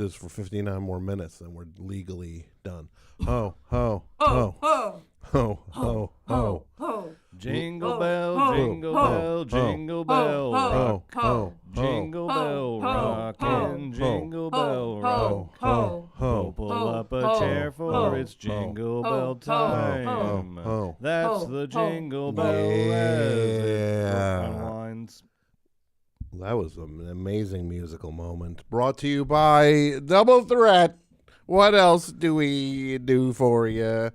this for 59 more minutes, and we're legally done. Ho, ho, Ho, ho, ho, ho, ho, ho. ho. Jingle bell, jingle bell, jingle bell rock. Jingle bell rock and jingle bell rock. Pull up a chair for it's jingle bell time. That's the jingle bell as it unwinds. That was an amazing musical moment. Brought to you by Double Threat. What else do we do for you?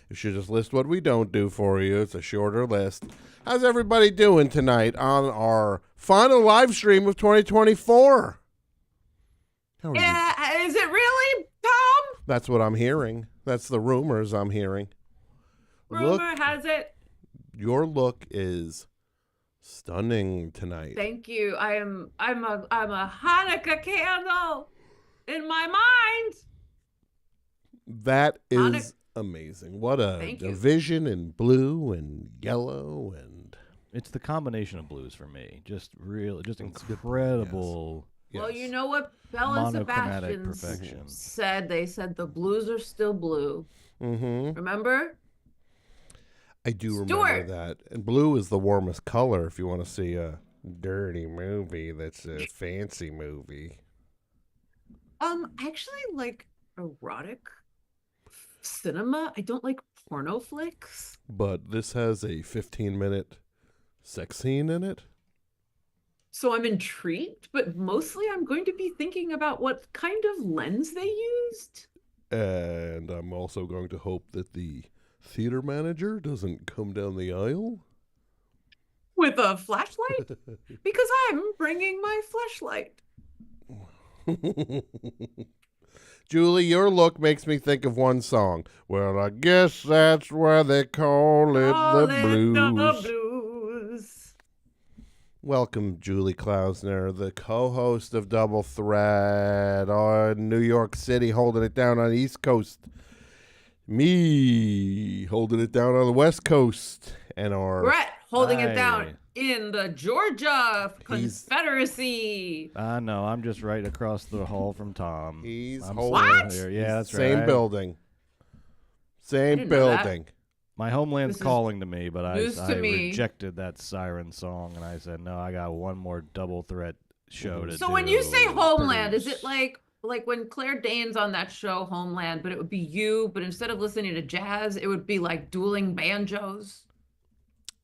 You should just list what we don't do for you. It's a shorter list. How's everybody doing tonight on our final live stream of 2024? Yeah, is it really, Tom? That's what I'm hearing. That's the rumors I'm hearing. Rumor has it. Your look is stunning tonight. Thank you. I'm a Hanukkah candle in my mind. That is amazing. What a vision in blue and yellow, and it's the combination of blues for me. Just incredible. Yes. Well, you know what Belle and Sebastian said? They said the blues are still blue. Mm-hmm. Remember? I do remember that. And blue is the warmest color if you want to see a dirty movie that's a fancy movie. I actually like erotic cinema. I don't like porno flicks. But this has a 15-minute sex scene in it. So I'm intrigued, but mostly I'm going to be thinking about what kind of lens they used. And I'm also going to hope that the theater manager doesn't come down the aisle with a flashlight, because I'm bringing my flashlight. Julie, your look makes me think of one song. Well, I guess that's why they call it the blues. Welcome, Julie Klausner, the co-host of Double Threat on New York City, holding it down on the East Coast. Me holding it down on the West Coast, and our Brett holding it down in the Georgia Confederacy. No, I'm just right across the hall from Tom. He's what? Here. Yeah, that's same right. building. Same building. My homeland's calling to me, but I rejected that siren song, and I said, no, I got one more Double Threat show to do. So when you say homeland, is it like when Claire Danes on that show Homeland, but it would be you, but instead of listening to jazz, it would be like dueling banjos?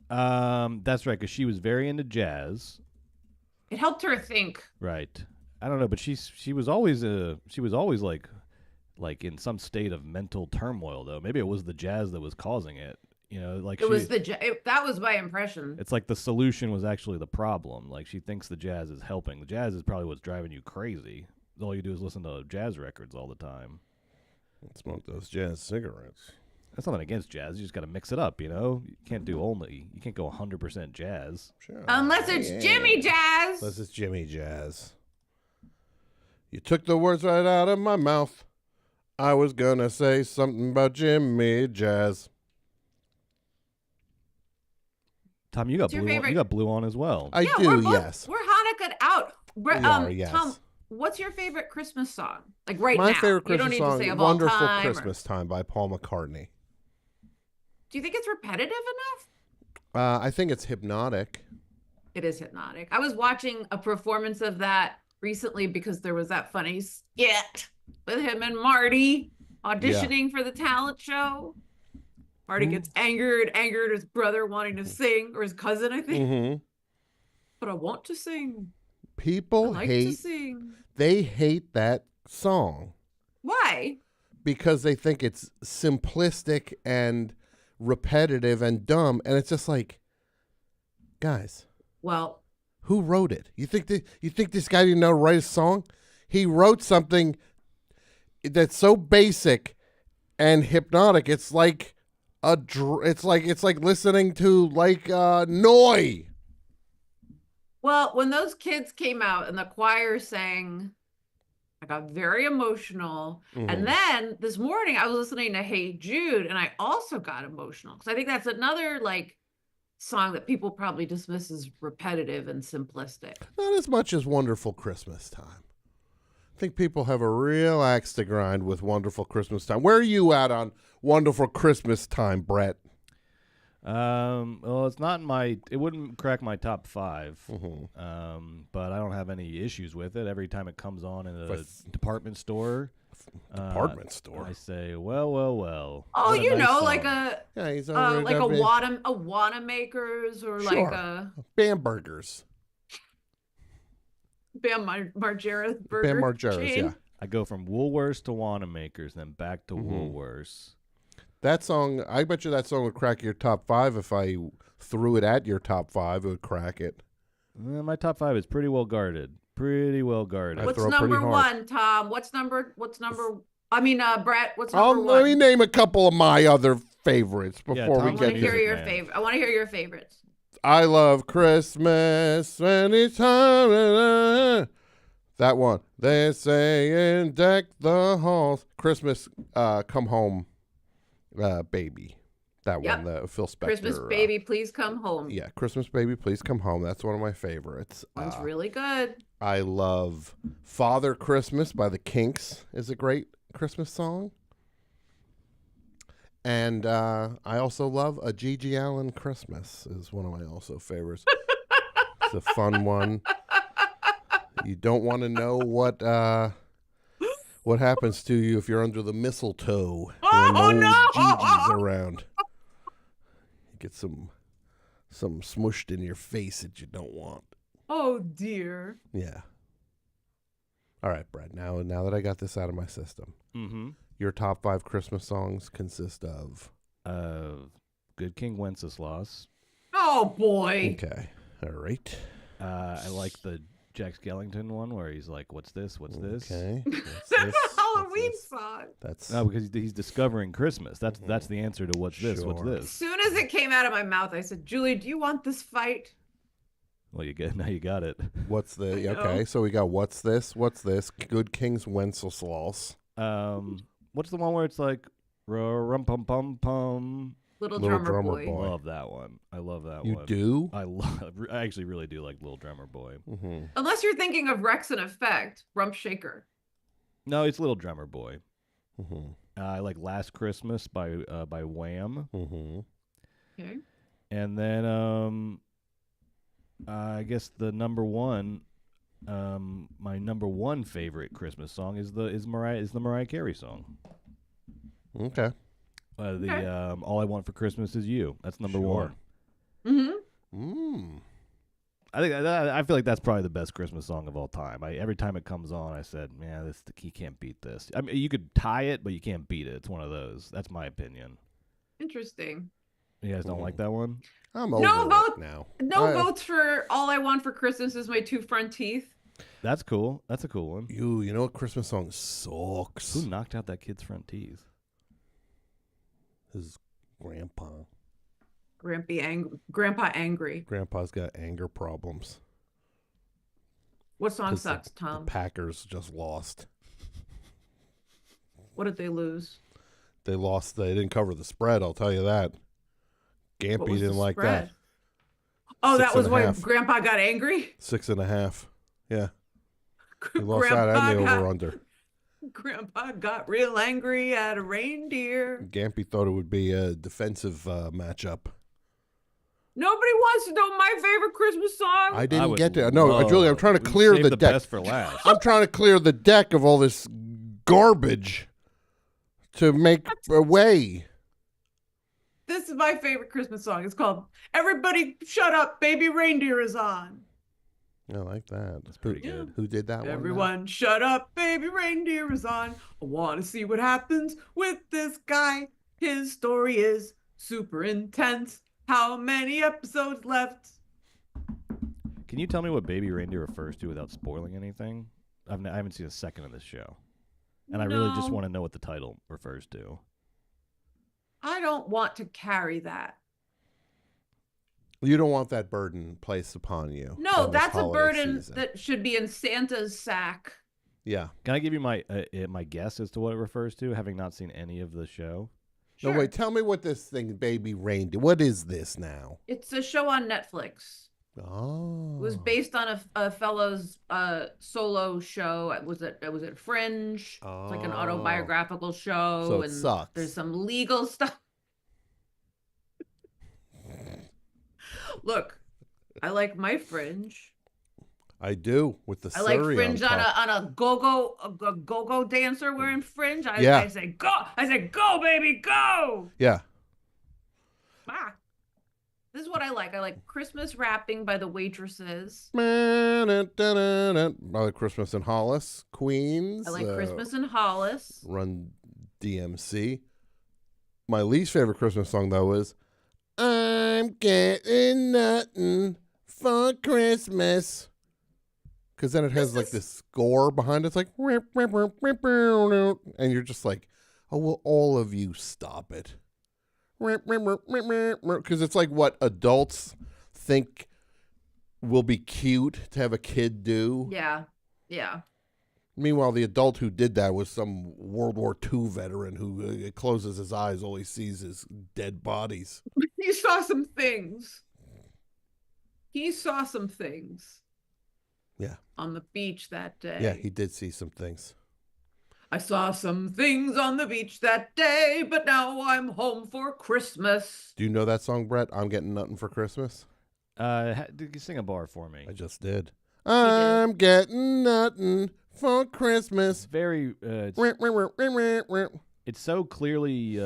That's right, because she was very into jazz. It helped her think. Right. I don't know, but she was always like in some state of mental turmoil, though. Maybe it was the jazz that was causing it. You know, like that was my impression. It's like the solution was actually the problem. Like she thinks the jazz is helping. The jazz is probably what's driving you crazy. All you do is listen to jazz records all the time. And smoke those jazz cigarettes. That's nothing against jazz. You just got to mix it up, you know? You can't go 100% jazz. Sure. Unless it's Jimmy Jazz. Unless it's Jimmy Jazz. You took the words right out of my mouth. I was going to say something about Jimmy Jazz. Tom, you got blue. You got blue on as well. I do, yes. We're Hanukkah out. Yes. Tom, what's your favorite Christmas song? Like right now. My favorite Christmas you don't need song, to say of Wonderful all time, Christmas Time by Paul McCartney. Do you think it's repetitive enough? I think it's hypnotic. It is hypnotic. I was watching a performance of that recently because there was that funny skit with him and Marty auditioning for the talent show. Marty gets angered at his brother wanting to sing, or his cousin, I think. Mm-hmm. But I want to sing. People to sing. They hate that song. Why? Because they think it's simplistic and repetitive and dumb, and it's just like, guys. Well, who wrote it? You think this guy didn't know how to write a song? He wrote something that's so basic and hypnotic. It's like it's like listening to like Noi. Well, when those kids came out and the choir sang, I got very emotional. Mm-hmm. And then this morning I was listening to Hey Jude, and I also got emotional because I think that's another like song that people probably dismiss as repetitive and simplistic. Not as much as Wonderful Christmas Time. think people have a real axe to grind with Wonderful Christmas Time. Where are you at on Wonderful Christmas Time, Brett? Well, it's not in my. It wouldn't crack my top 5. Mm-hmm. But I don't have any issues with it. Every time it comes on in a department store. I say, well. Oh, what a you nice know, song. like a he's like a Wanamakers or Sure. like a Bambergers. Bam Margera burger Bam Margera's, chain. yeah. I go from Woolworths to Wanamakers, then back to Mm-hmm. Woolworths. That song, I bet you that song would crack your top 5. If I threw it at your top 5, it would crack it. My top 5 is pretty well guarded. What's throw number pretty hard. 1, Tom? What's number? I mean, Brett. What's number 1? Let me name a couple of my other favorites before we Tom's get I want to music, hear your man. favorite. I want to hear your favorites. I love Christmas anytime. That one. They say and deck the halls. Christmas, come home, baby. That Yep. one, the Phil Spector. Christmas baby, please come home. Yeah, Christmas baby, please come home. That's one of my favorites. One's really good. I love Father Christmas by the Kinks is a great Christmas song. And I also love A Gigi Allen Christmas is one of my also favorites. It's a fun one. You don't want to know what happens to you if you're under the mistletoe when Gigi's around. You get some smushed in your face that you don't want. Oh dear. Yeah. All right, Brad. Now that I got this out of my system, your top 5 Christmas songs consist of Good King Wenceslas. Oh boy. Okay. All right. I like the Jack Skellington one where he's like, "What's this? What's this?" Okay. What's That's this? a Halloween What's this? song. That's No, because he's discovering Christmas. That's the answer to what's this? What's Sure. As this? soon as it came out of my mouth, I said, "Julie, do you want this fight?" Well, now you got it. what's the I know. okay. So we got what's this? What's this? Good King's Wenceslas. What's the one where it's like rum pum pum pum? Little Little Drummer Drummer Boy. Boy. Love that one. I love that You one. do? I actually really do like Little Drummer Boy. Mm-hmm. Unless you're thinking of Rex and Effect, Rump Shaker. No, it's Little Drummer Boy. Mm-hmm. I like Last Christmas by Wham. Mm-hmm. Okay. And then I guess the number one, my number one favorite Christmas song is the Mariah Carey song. Okay. Okay. All I Want for Christmas Is You. That's number Sure. 1. Mm-hmm. I feel like that's probably the best Christmas song of all time. Every time it comes on, I said, "Man, he can't beat this." I mean, you could tie it, but you can't beat it. It's one of those. That's my opinion. Interesting. You guys don't like that one? I'm over No it vote- now. No votes for All I Want for Christmas Is My Two Front Teeth. That's cool. That's a cool one. You know what Christmas song sucks? Who knocked out that kid's front teeth? His grandpa. Grandpa Angry. Grandpa's got anger problems. What song 'Cause sucks, the Tom? Packers just lost. What did they lose? They lost. They didn't cover the spread. I'll tell you that. What Gampy was the didn't like spread? that. Oh, 6 that was and a why half. Grandpa got angry? 6.5. Yeah. He lost that and the over-under. Grandpa got real angry at a reindeer. Gampy thought it would be a defensive matchup. Nobody wants to know my favorite Christmas song. I I didn't would get to. No, Julie, I'm trying to we clear saved the the deck. best for last. I'm trying to clear the deck of all this garbage to make a way. This is my favorite Christmas song. It's called Everybody Shut Up, Baby Reindeer is On. I like that. That's pretty Yeah. good. Who did that one? Everyone shut up, baby reindeer is on. I want to see what happens with this guy. His story is super intense. How many episodes left? Can you tell me what Baby Reindeer refers to without spoiling anything? I haven't seen a second of this show. And I really just No. want to know what the title refers to. I don't want to carry that. You don't want that burden placed upon you. No, on this that's a holiday burden season. that should be in Santa's sack. Yeah. Can I give you my guess as to what it refers to, having not seen any of the show? Sure. No, wait. Tell me what this thing, Baby Reindeer. What is this now? It's a show on Netflix Oh. was based on a fellow's solo show. Was it Fringe? It's like an autobiographical show, So it and sucks. there's some legal stuff. Look, I like my Fringe. I do with the I like Surrey Fringe on top. on a go-go dancer wearing Fringe. Yeah. I say go. I say go, baby, go. Yeah. Ah. This is what I like. I like Christmas rapping by the waitresses. I like Christmas in Hollis, Queens. I like Christmas in Hollis. Run DMC. My least favorite Christmas song, though, is I'm getting nothing for Christmas. Because then it has like this score behind it. It's like, and you're just like, oh, will all of you stop it? Because it's like what adults think will be cute to have a kid do. Yeah. Yeah. Meanwhile, the adult who did that was some World War II veteran who closes his eyes, all he sees is dead bodies. He saw some things. He saw some things. Yeah. On the beach that day. Yeah, he did see some things. I saw some things on the beach that day, but now I'm home for Christmas. Do you know that song, Brett? I'm getting nothing for Christmas. Did you sing a bar for me? I just did. I'm getting nothing for Christmas. Very. It's so clearly.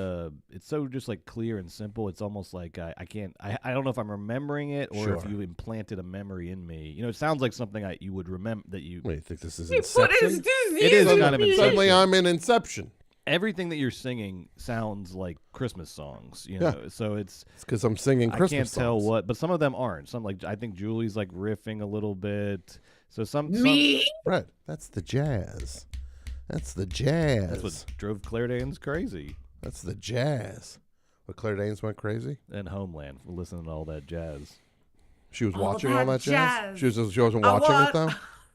It's so just like clear and simple. It's almost like I can't. I don't know if I'm remembering it or if you implanted a memory in me. You know, it sounds like something you would remember that you. Wait, you think this is He Inception? put his disease It is in kind of me. Inception. Suddenly I'm in Inception. Everything that you're singing sounds like Christmas songs, you know. Yeah. So it's because I'm singing Christmas I can't tell songs. what, but some of them aren't. Some like I think Julie's like riffing a little bit. So some Me? Brett, that's the jazz. That's the jazz. That's what drove Claire Danes crazy. That's the jazz. But Claire Danes went crazy? And Homeland for listening to all that jazz. She was All watching that all that jazz? jazz. She wasn't watching it, though?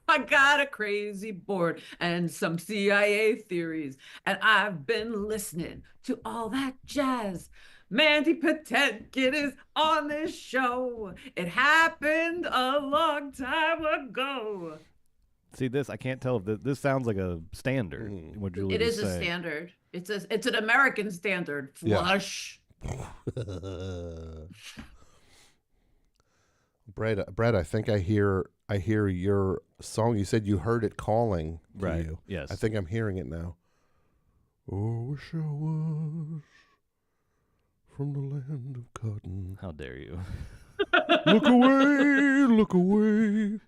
I got a crazy board and some CIA theories, and I've been listening to all that jazz. Mandy Patinkin is on this show. It happened a long time ago. See this? I can't tell if this sounds like a standard. What Julie It is would a say. standard. It's an American standard. Flush. Brett, I think I hear your song. You said you heard it calling to Right. you. Yes. I think I'm hearing it now. Oh, wish I was from the land of cotton. How dare you? Look away, look away,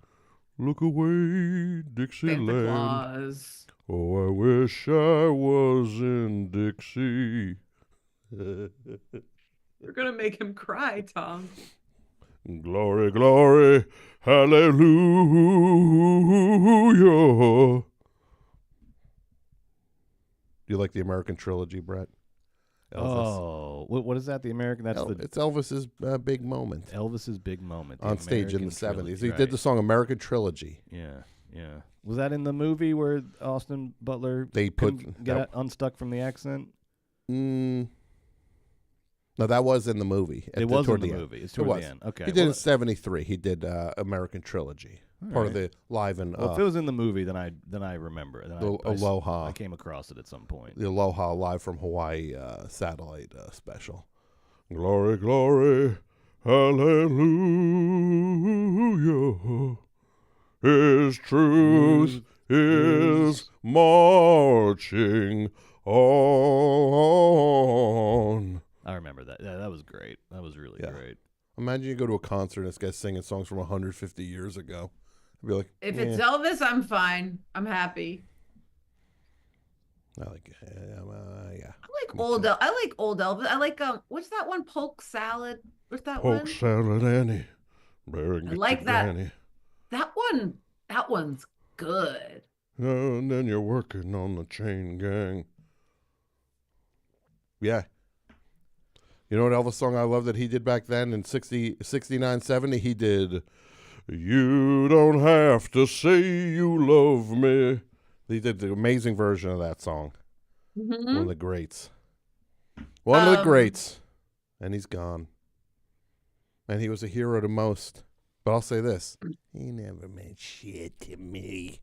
look away, Santa Dixieland. Claus. Oh, I wish I was in Dixie. You're gonna make him cry, Tom. Glory, glory, hallelujah. Do you like the American trilogy, Brett? Elvis. Oh, what is that? The American? That's It's Elvis's big moment Elvis's big moment on stage in American the 70s. trilogy, He did the song American Trilogy. Yeah, yeah. Was that in the movie where Austin Butler They couldn't get unstuck from the accent? No, that was in the movie. It was in the movie. It's toward the end. Okay. He did in 73. He did American Trilogy. Part of the live and Well, if it was in the movie, then I remember. Then Aloha. I came across it at some point. The Aloha Live from Hawaii satellite special. Glory, glory, hallelujah. His truth is marching on. I remember that. Yeah, that was great. That was really great. Imagine you go to a concert and this guy's singing songs from 150 years ago. I'd be like, If it's Elvis, I'm fine. I'm happy. I like, yeah. I like old Elvis. I like what's that one? Polk Salad. What's that Polk one? salad, Annie. I like that. That one's good. And then you're working on the chain gang. Yeah. You know what Elvis song I love that he did back then in 69, 70? He did, You Don't Have to Say You Love Me. He did the amazing version of that song. Mm-hmm. One of the greats. One of the greats. And he's gone. And he was a hero to most. But I'll say this. He never meant shit to me.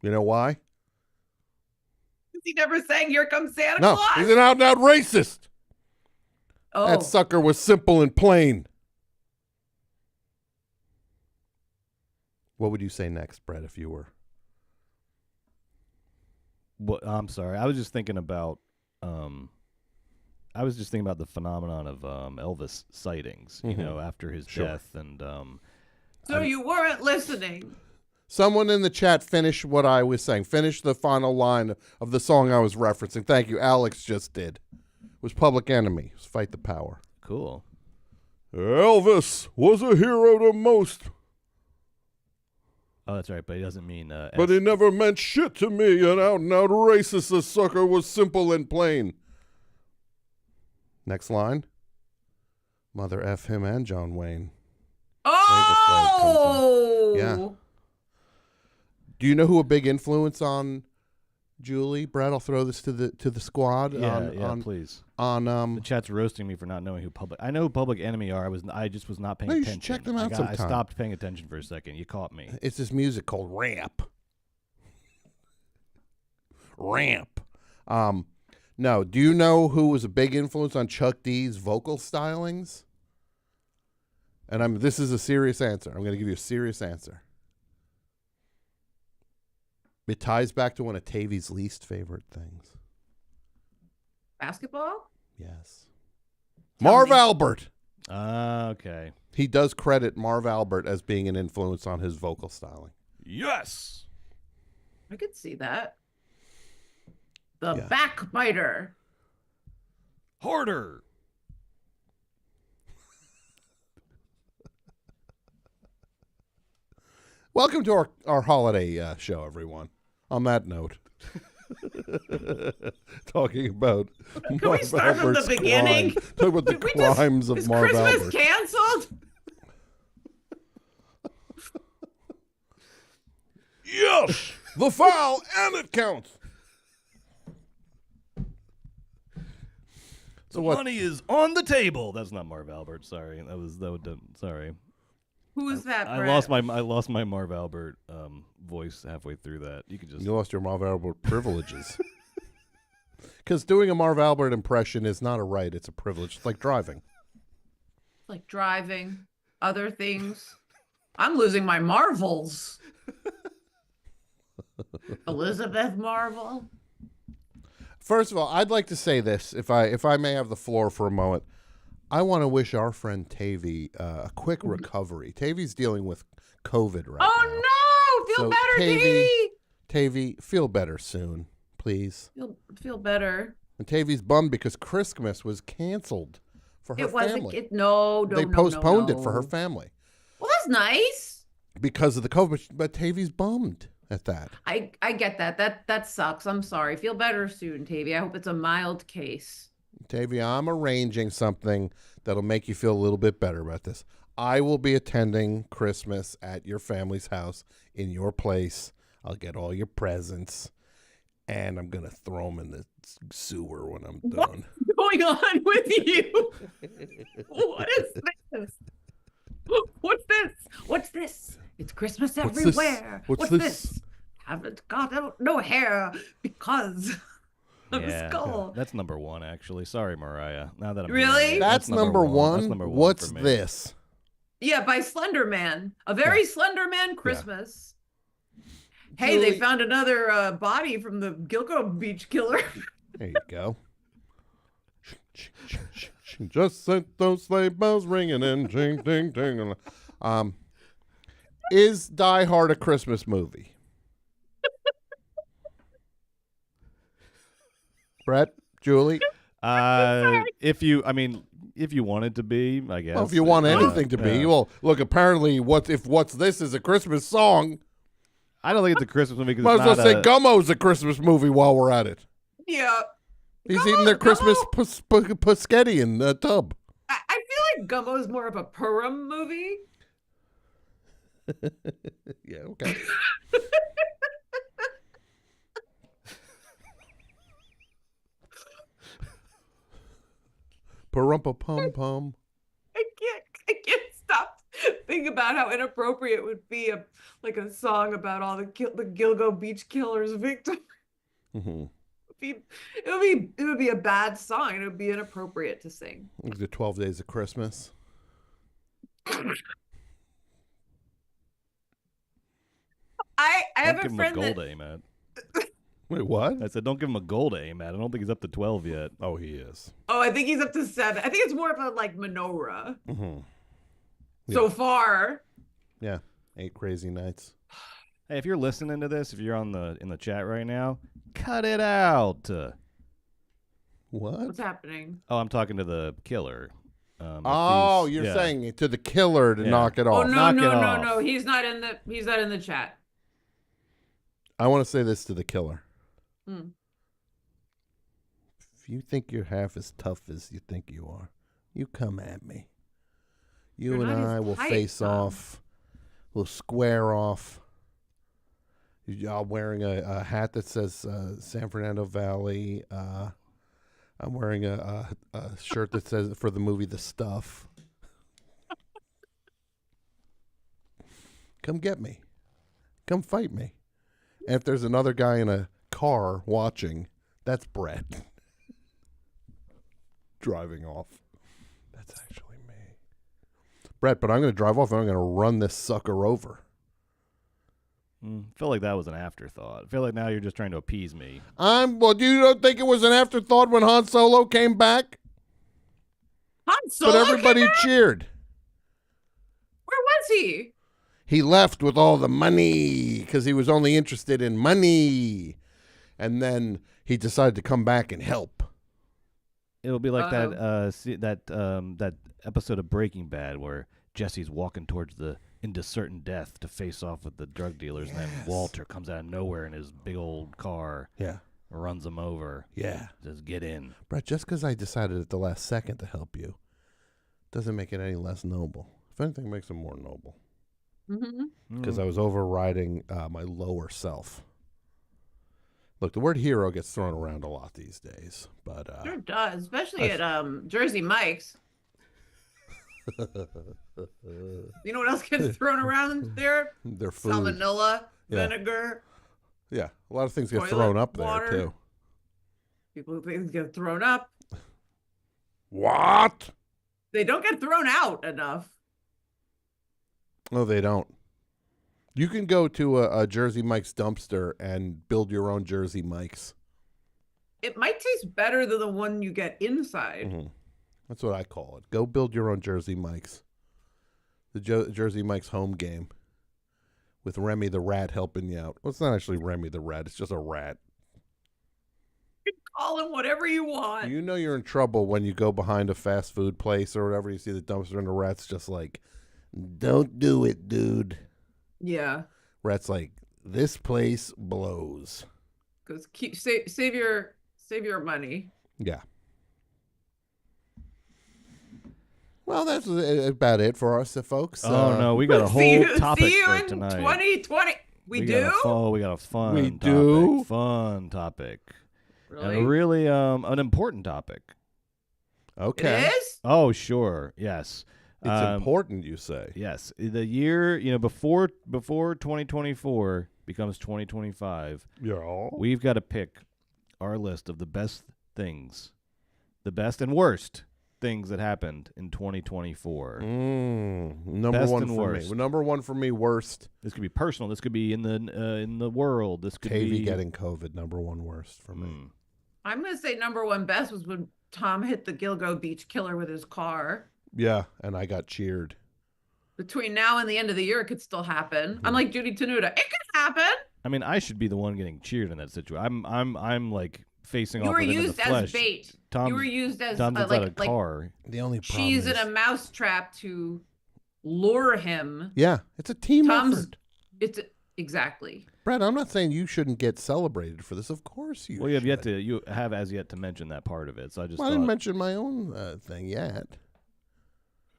You know why? He never sang Here Comes Santa No, Claus. he's an out-and-out racist. Oh, That sucker was simple and plain. What would you say next, Brett, if you were? What? I'm sorry. I was just thinking about the phenomenon of Elvis sightings. You know, after his death, and so you weren't listening. Someone in the chat finish what I was saying. Finish the final line of the song I was referencing. Thank you. Alex just did. It was Public Enemy. It was Fight the Power. Cool. Elvis was a hero to most. Oh, that's right, but he doesn't mean. But he never meant shit to me. An out-and-out racist. The sucker was simple and plain. Next line. Mother F him and John Wayne. Oh! Yeah. Do you know who a big influence on Julie? Brad, I'll throw this to the squad. Yeah, please. On the chat's roasting me for not knowing who I know who Public Enemy are. I just was not paying attention. You should check them out sometime. I stopped paying attention for a second. You caught me. It's this music called Ramp. Ramp. No, do you know who was a big influence on Chuck D's vocal stylings? And this is a serious answer. I'm going to give you a serious answer. It ties back to one of Tavy's least favorite things. Basketball? Yes. Marv Albert. Okay. He does credit Marv Albert as being an influence on his vocal styling. Yes. I could see that. The Backbiter. Harder. Welcome to our holiday show, everyone. On that note, talking about Can we start from the beginning? Talk about the crimes of Marv Christmas Albert. canceled? Yes, the foul, and it counts. So money is on the table. That's not Marv Albert. Sorry, sorry. Who is that? I lost my Marv Albert voice halfway through that. You lost your Marv Albert privileges. Because doing a Marv Albert impression is not a right; it's a privilege. It's like driving. Like driving, other things. I'm losing my marvels. Elizabeth Marvel. First of all, I'd like to say this, if I may have the floor for a moment. I want to wish our friend Tavy a quick recovery. Tavy's dealing with COVID right now. Oh no! Feel better, Tavy. Tavy, feel better soon, please. Feel better. And Tavy's bummed because Christmas was canceled for her family. They postponed it for her family. Well, that's nice. Because of the COVID, but Tavy's bummed at that. I get that. That sucks. I'm sorry. Feel better soon, Tavy. I hope it's a mild case. Tavy, I'm arranging something that'll make you feel a little bit better about this. I will be attending Christmas at your family's house in your place. I'll get all your presents, and I'm going to throw them in the sewer when I'm done. What's going on with you? What is this? What's this? What's this? It's Christmas everywhere. What's this? Haven't got no hair because of a skull. That's number one, actually. Sorry, Mariah. Now that I'm really, that's number one. That's number one. What's this? Yeah, by Slender Man. A very Slender Man Christmas. Yeah. Hey, Julie, they found another body from the Gilgo Beach killer. There you go. Just sent those sleigh bells ringing and ding, ding, ding. Is Die Hard a Christmas movie? Brett, Julie? If you want it to be, I guess. Well, if you want anything to be. Well, look, apparently What's This is a Christmas song. I don't think it's a Christmas movie. Might as well say Gummo's a Christmas movie while we're at it. Yeah. He's eating their Christmas paschetti in the tub. I feel like Gummo is more of a Purim movie. Yeah, okay. Parumpa pum pum. I can't stop Think about how inappropriate it would be a song about all the Gilgo Beach killers victims. Mm-hmm. It would be a bad song. It would be inappropriate to sing. Like the 12 Days of Christmas. I have Don't a give friend him a goal that to aim at. Wait, what? I said, don't give him a goal to aim at. I don't think he's up to 12 yet. Oh, he is. I think he's up to 7. I think it's more of a menorah. Mm-hmm. So far. Yeah. 8 crazy nights. Hey, if you're listening to this, if you're in the chat right now, cut it out. What? What's happening? Oh, I'm talking to the killer. You're saying to the killer to knock it off. Oh no. He's not in the chat. I want to say this to the killer. Hmm. If you think you're half as tough as you think you are, you come at me. You You're and not I as will tight, face Tom. off. We'll square off. Y'all wearing a hat that says San Fernando Valley. I'm wearing a shirt that says for the movie The Stuff. Come get me. Come fight me. And if there's another guy in a car watching, that's Brett. Driving off. That's actually me. Brett, but I'm going to drive off and I'm going to run this sucker over. I feel like that was an afterthought. I feel like now you're just trying to appease me. Well, you don't think it was an afterthought when Han Solo came back? Han Solo But everybody came back? cheered. Where was he? He left with all the money because he was only interested in money. And then he decided to come back and help. It'll be like that episode of Breaking Bad where Jesse's walking towards into certain death to face off with the drug dealers, and then Walter comes out of nowhere in his big old car. Yeah. Runs him over. Yeah. Says, get in. Brett, just because I decided at the last second to help you doesn't make it any less noble. If anything, it makes it more noble. Because I was overriding my lower self. Look, the word hero gets thrown around a lot these days, but Sure does, especially at Jersey Mike's. You know what else gets thrown around there? Their food. Salmonella, vinegar. Yeah, a lot of things get Toilet thrown up water. there, too. People things get thrown up. What? They don't get thrown out enough. No, they don't. You can go to a Jersey Mike's dumpster and build your own Jersey Mike's. It might taste better than the one you get inside. Mm-hmm. That's what I call it. Go build your own Jersey Mike's. The Jersey Mike's home game with Remy the Rat helping you out. Well, it's not actually Remy the Rat. It's just a rat. You can call him whatever you want. You know you're in trouble when you go behind a fast food place or whatever. You see the dumpster and the rat's just like, don't do it, dude. Yeah. Rat's like, this place blows. Because save your money. Yeah. Well, that's about it for us, folks. Oh, no, we got a whole topic see you for in tonight. 2020. We do? We got a fun We topic. do? Fun topic. Really? And a really an important topic. Okay. It is? Oh, sure. Yes. It's important, you say. Yes. The year, before 2024 becomes 2025, Yeah. we've got to pick our list of the best things, the best and worst things that happened in 2024. Number Best one and for worst. me. Number one for me, worst. This could be personal. This could be in the world. This could Tavy be getting COVID, number one worst for me. I'm going to say number one best was when Tom hit the Gilgo Beach killer with his car. Yeah, and I got cheered. Between now and the end of the year, it could still happen. I'm like Judy Tenuta. It could happen. I mean, I should be the one getting cheered in that situation. I'm like facing You off were with him in the used as flesh. bait. Tom's- You were used as Tom's inside a car. The only problem cheese is, in a mousetrap to lure him. yeah, it's a team Tom's effort. Exactly. Brad, I'm not saying you shouldn't get celebrated for this. Of course you. Well, you should. have as yet to mention that part of it. So I just Well, I didn't mention my own thing yet.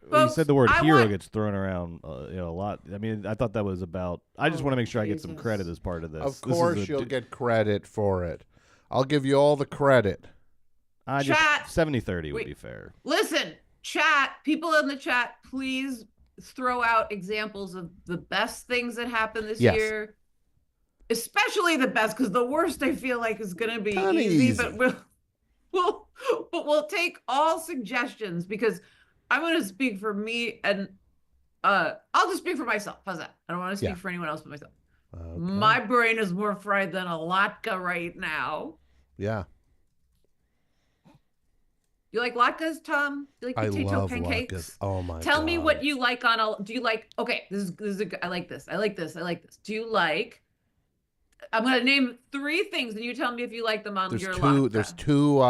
Well, you said the word I hero want- gets thrown around a lot. I mean, I thought that was about. I just want to make sure I get some Jesus. credit as part of this. Of This is course, a you'll get credit for it. I'll give you all the credit. Chat. 70-30 would Wait. be fair. Listen, chat, people in the chat, please throw out examples of the best things that happened this Yes. year, especially the best, because the worst I feel like is going to be Kinda easy, easy. but we'll take all suggestions, because I'm going to speak for me, and I'll just speak for myself. How's that? I don't want to speak for anyone else but myself. Okay. My brain is more fried than a latke right now. Yeah. You like latkes, Tom? You like I potato love pancakes? latkes. Oh my Tell God. me what you like on a. Do you like? Okay, this is I like this. I like this. I like this. Do you like? I'm gonna name 3 things, and you tell me if you like them on your latke. There's two.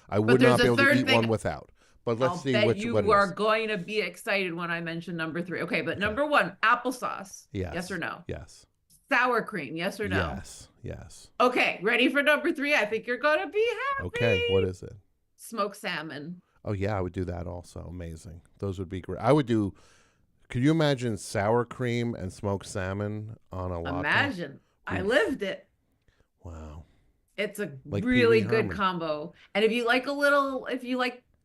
I would there's not be a able to third eat thing. one without. But let's I'll see bet which you one. are going to be excited when I mention number 3. Okay, but number 1, applesauce. Yes. Yes or no? Yes. Sour cream. Yes or no? Yes. Yes. Okay, ready for number 3? I think you're gonna be happy. Okay. What is it? Smoked salmon. Oh yeah, I would do that also. Amazing. Those would be great. I would do. Could you imagine sour cream and smoked salmon on a latke? Imagine. I lived it. Wow. It's a Like really Pee Wee good Herman. combo. And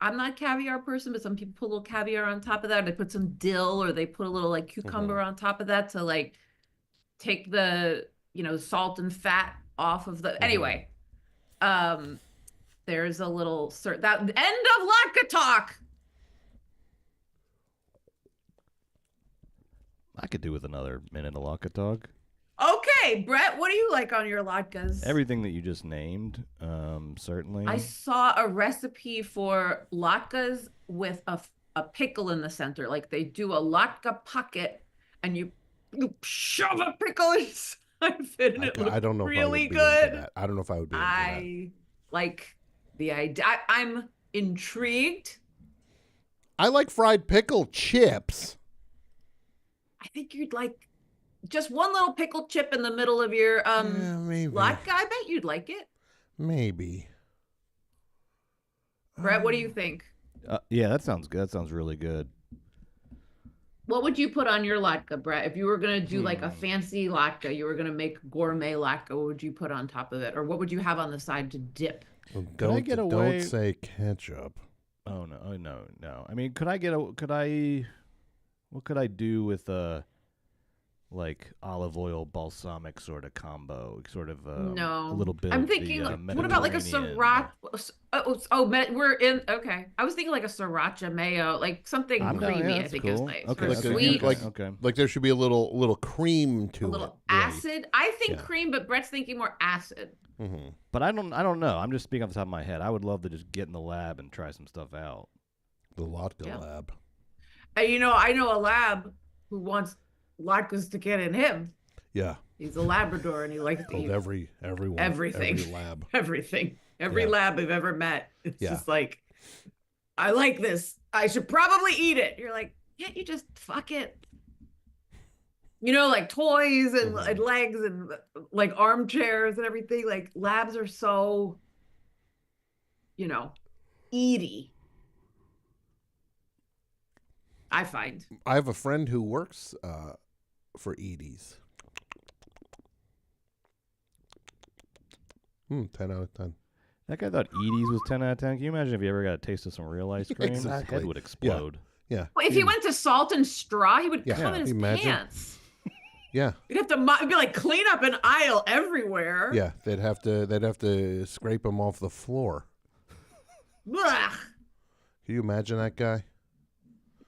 I'm not a caviar person, but some people put a little caviar on top of that. Or they put some dill, or they put a little like cucumber on top of that to like take the, salt and fat off of the. Anyway, there's a little that end of latke talk. I could do with another minute of latke talk. Okay, Brett, what do you like on your latkes? Everything that you just named, certainly. I saw a recipe for latkes with a pickle in the center. Like they do a latke pocket, and you shove a pickle inside of it, and it looks I don't know really if I would be into good. that. I don't know if I would be into that. I like the idea. I'm intrigued. I like fried pickle chips. I think you'd like just one little pickle chip in the middle of your Yeah, maybe. latke. I bet you'd like it. Maybe. Brett, what do you think? Yeah, that sounds good. That sounds really good. What would you put on your latke, Brett? If you were going to do like a fancy latke, you were going to make gourmet latke, what would you put on top of it? Or what would you have on the side to dip? Well, I get away- don't say ketchup. Oh no! No! I mean, what could I do with like olive oil balsamic sort of combo, sort of No. a little bit. I'm of thinking, the, what about like a Mediterranean- sriracha? We're in. Okay, I was thinking like a sriracha mayo, like something I'm down, creamy. yeah, I that's think cool. is nice. Okay, Or Like a- sweet, like- okay. Like there should be a little cream to a it. little right? acid. I think Yeah. cream, but Brett's thinking more acid. Mm-hmm. But I don't know. I'm just speaking off the top of my head. I would love to just get in the lab and try some stuff out. The latke Yeah. lab. And I know a lab who wants latkes to get in him. Yeah. He's a Labrador, and he likes to Told eat everyone. everything. Every lab. everything. Every Yeah. lab I've ever met. It's Yeah. just like, I like this. I should probably eat it. You're like, can't you just fuck it? Like toys and, Mhm. and legs and like armchairs and everything. Like labs are so, eaty. I find. I have a friend who works for Edie's. 10 out of 10. That guy thought Edie's was 10 out of 10. Can you imagine if you ever got a taste of some real ice cream? Exactly. His head would explode. Yeah. Well, if he went to Salt and Straw, he would Yeah. come in his Imagine. pants. Yeah. You'd have to it'd be like clean up an aisle everywhere. Yeah. They'd have to scrape him off the floor. Blah. Can you imagine that guy?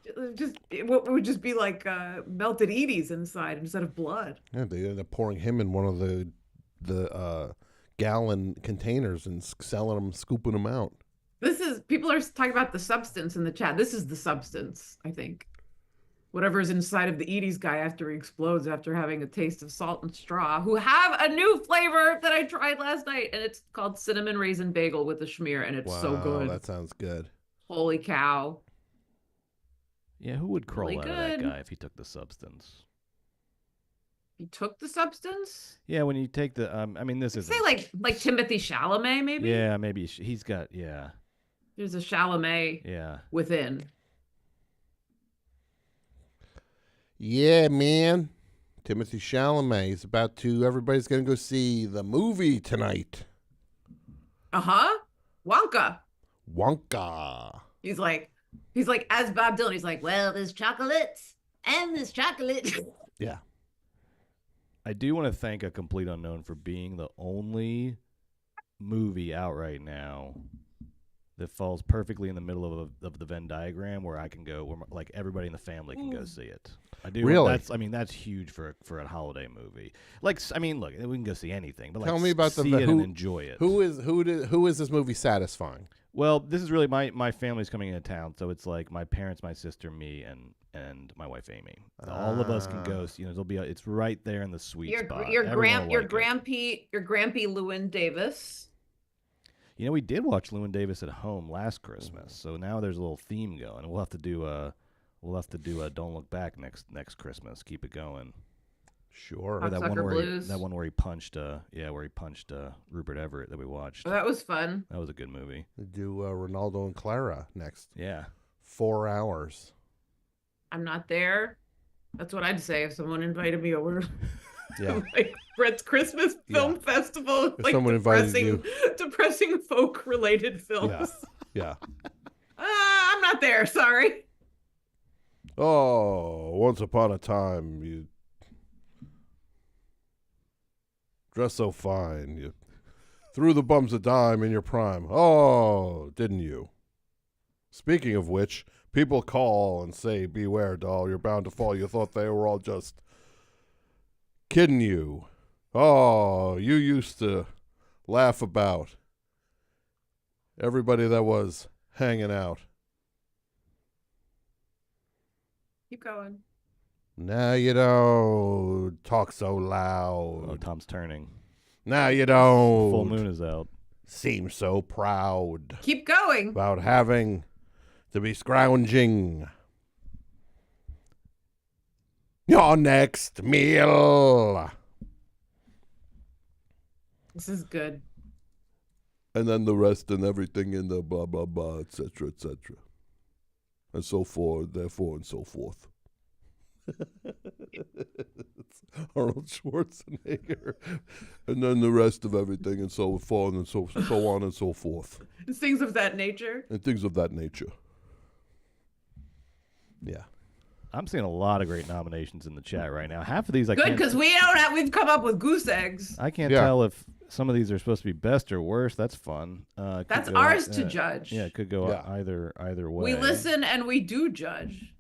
It would just be like melted Edie's inside instead of blood. Yeah, they end up pouring him in one of the gallon containers and selling them, scooping them out. People are talking about the substance in the chat. This is the substance, I think. Whatever's inside of the Edie's guy after he explodes after having a taste of Salt and Straw, who have a new flavor that I tried last night, and it's called cinnamon raisin bagel with a schmear, and it's so good. That sounds good. Holy cow. Yeah, who would crawl Really out of that good. guy if he took the substance? He took the substance? Yeah, when you take the, this is Say like Timothy Chalamet, maybe? Yeah, maybe he's got, There's a Chalamet yeah. within. Yeah, man. Timothy Chalamet is everybody's going to go see the movie tonight. Uh-huh. Wonka. Wonka. He's like, He's like, as Bob Dylan, he's like, well, there's chocolates and there's chocolate. Yeah. I do want to thank A Complete Unknown for being the only movie out right now that falls perfectly in the middle of the Venn diagram where I can go, where like everybody in the family can go see it. I do. Really? That's huge for a holiday movie. Like, I mean, look, we can go see anything, but Tell like, me about see it and enjoy it. Who is this movie satisfying? Well, this is really my family's coming into town, so it's like my parents, my sister, me, and my wife Amy. All of us can go. It'll be. It's right there in the sweet spot. Your Grampy Llewyn Davis. You know, we did watch Llewyn Davis at home last Christmas, so now there's a little theme going. We'll have to do Don't Look Back next Christmas. Keep it going. Sure. Or that Blues. one where he punched Rupert Everett that we watched. Oh, that was fun. That was a good movie. Do Ronaldo and Clara next. Yeah. 4 hours. I'm not there. That's what I'd say if someone invited me over. Yeah. Like Brett's Christmas film festival. If like someone invited you. depressing folk related films. Yeah. I'm not there, sorry. Oh, once upon a time you dressed so fine. You threw the bums a dime in your prime. Oh, didn't you? Speaking of which, people call and say, beware, doll, you're bound to fall. You thought they were all just kidding you. Oh, you used to laugh about everybody that was hanging out. Keep going. Now you don't talk so loud. Oh, Tom's turning. Now you don't. Full moon is out. Seem so proud Keep going. about having to be scrounging your next meal. This is good. And then the rest and everything in the blah, blah, blah, etc., etc. And so forth, therefore, and so forth. It's Arnold Schwarzenegger. And then the rest of everything and so forth and so on and so forth. Things of that nature. And things of that nature. Yeah. I'm seeing a lot of great nominations in the chat right now. Half of these I Good, can't. because we've come up with goose eggs. I can't tell if some of these are supposed to be best or worse. That's fun. That's ours to judge. Yeah, it could go either way. We listen and we do judge.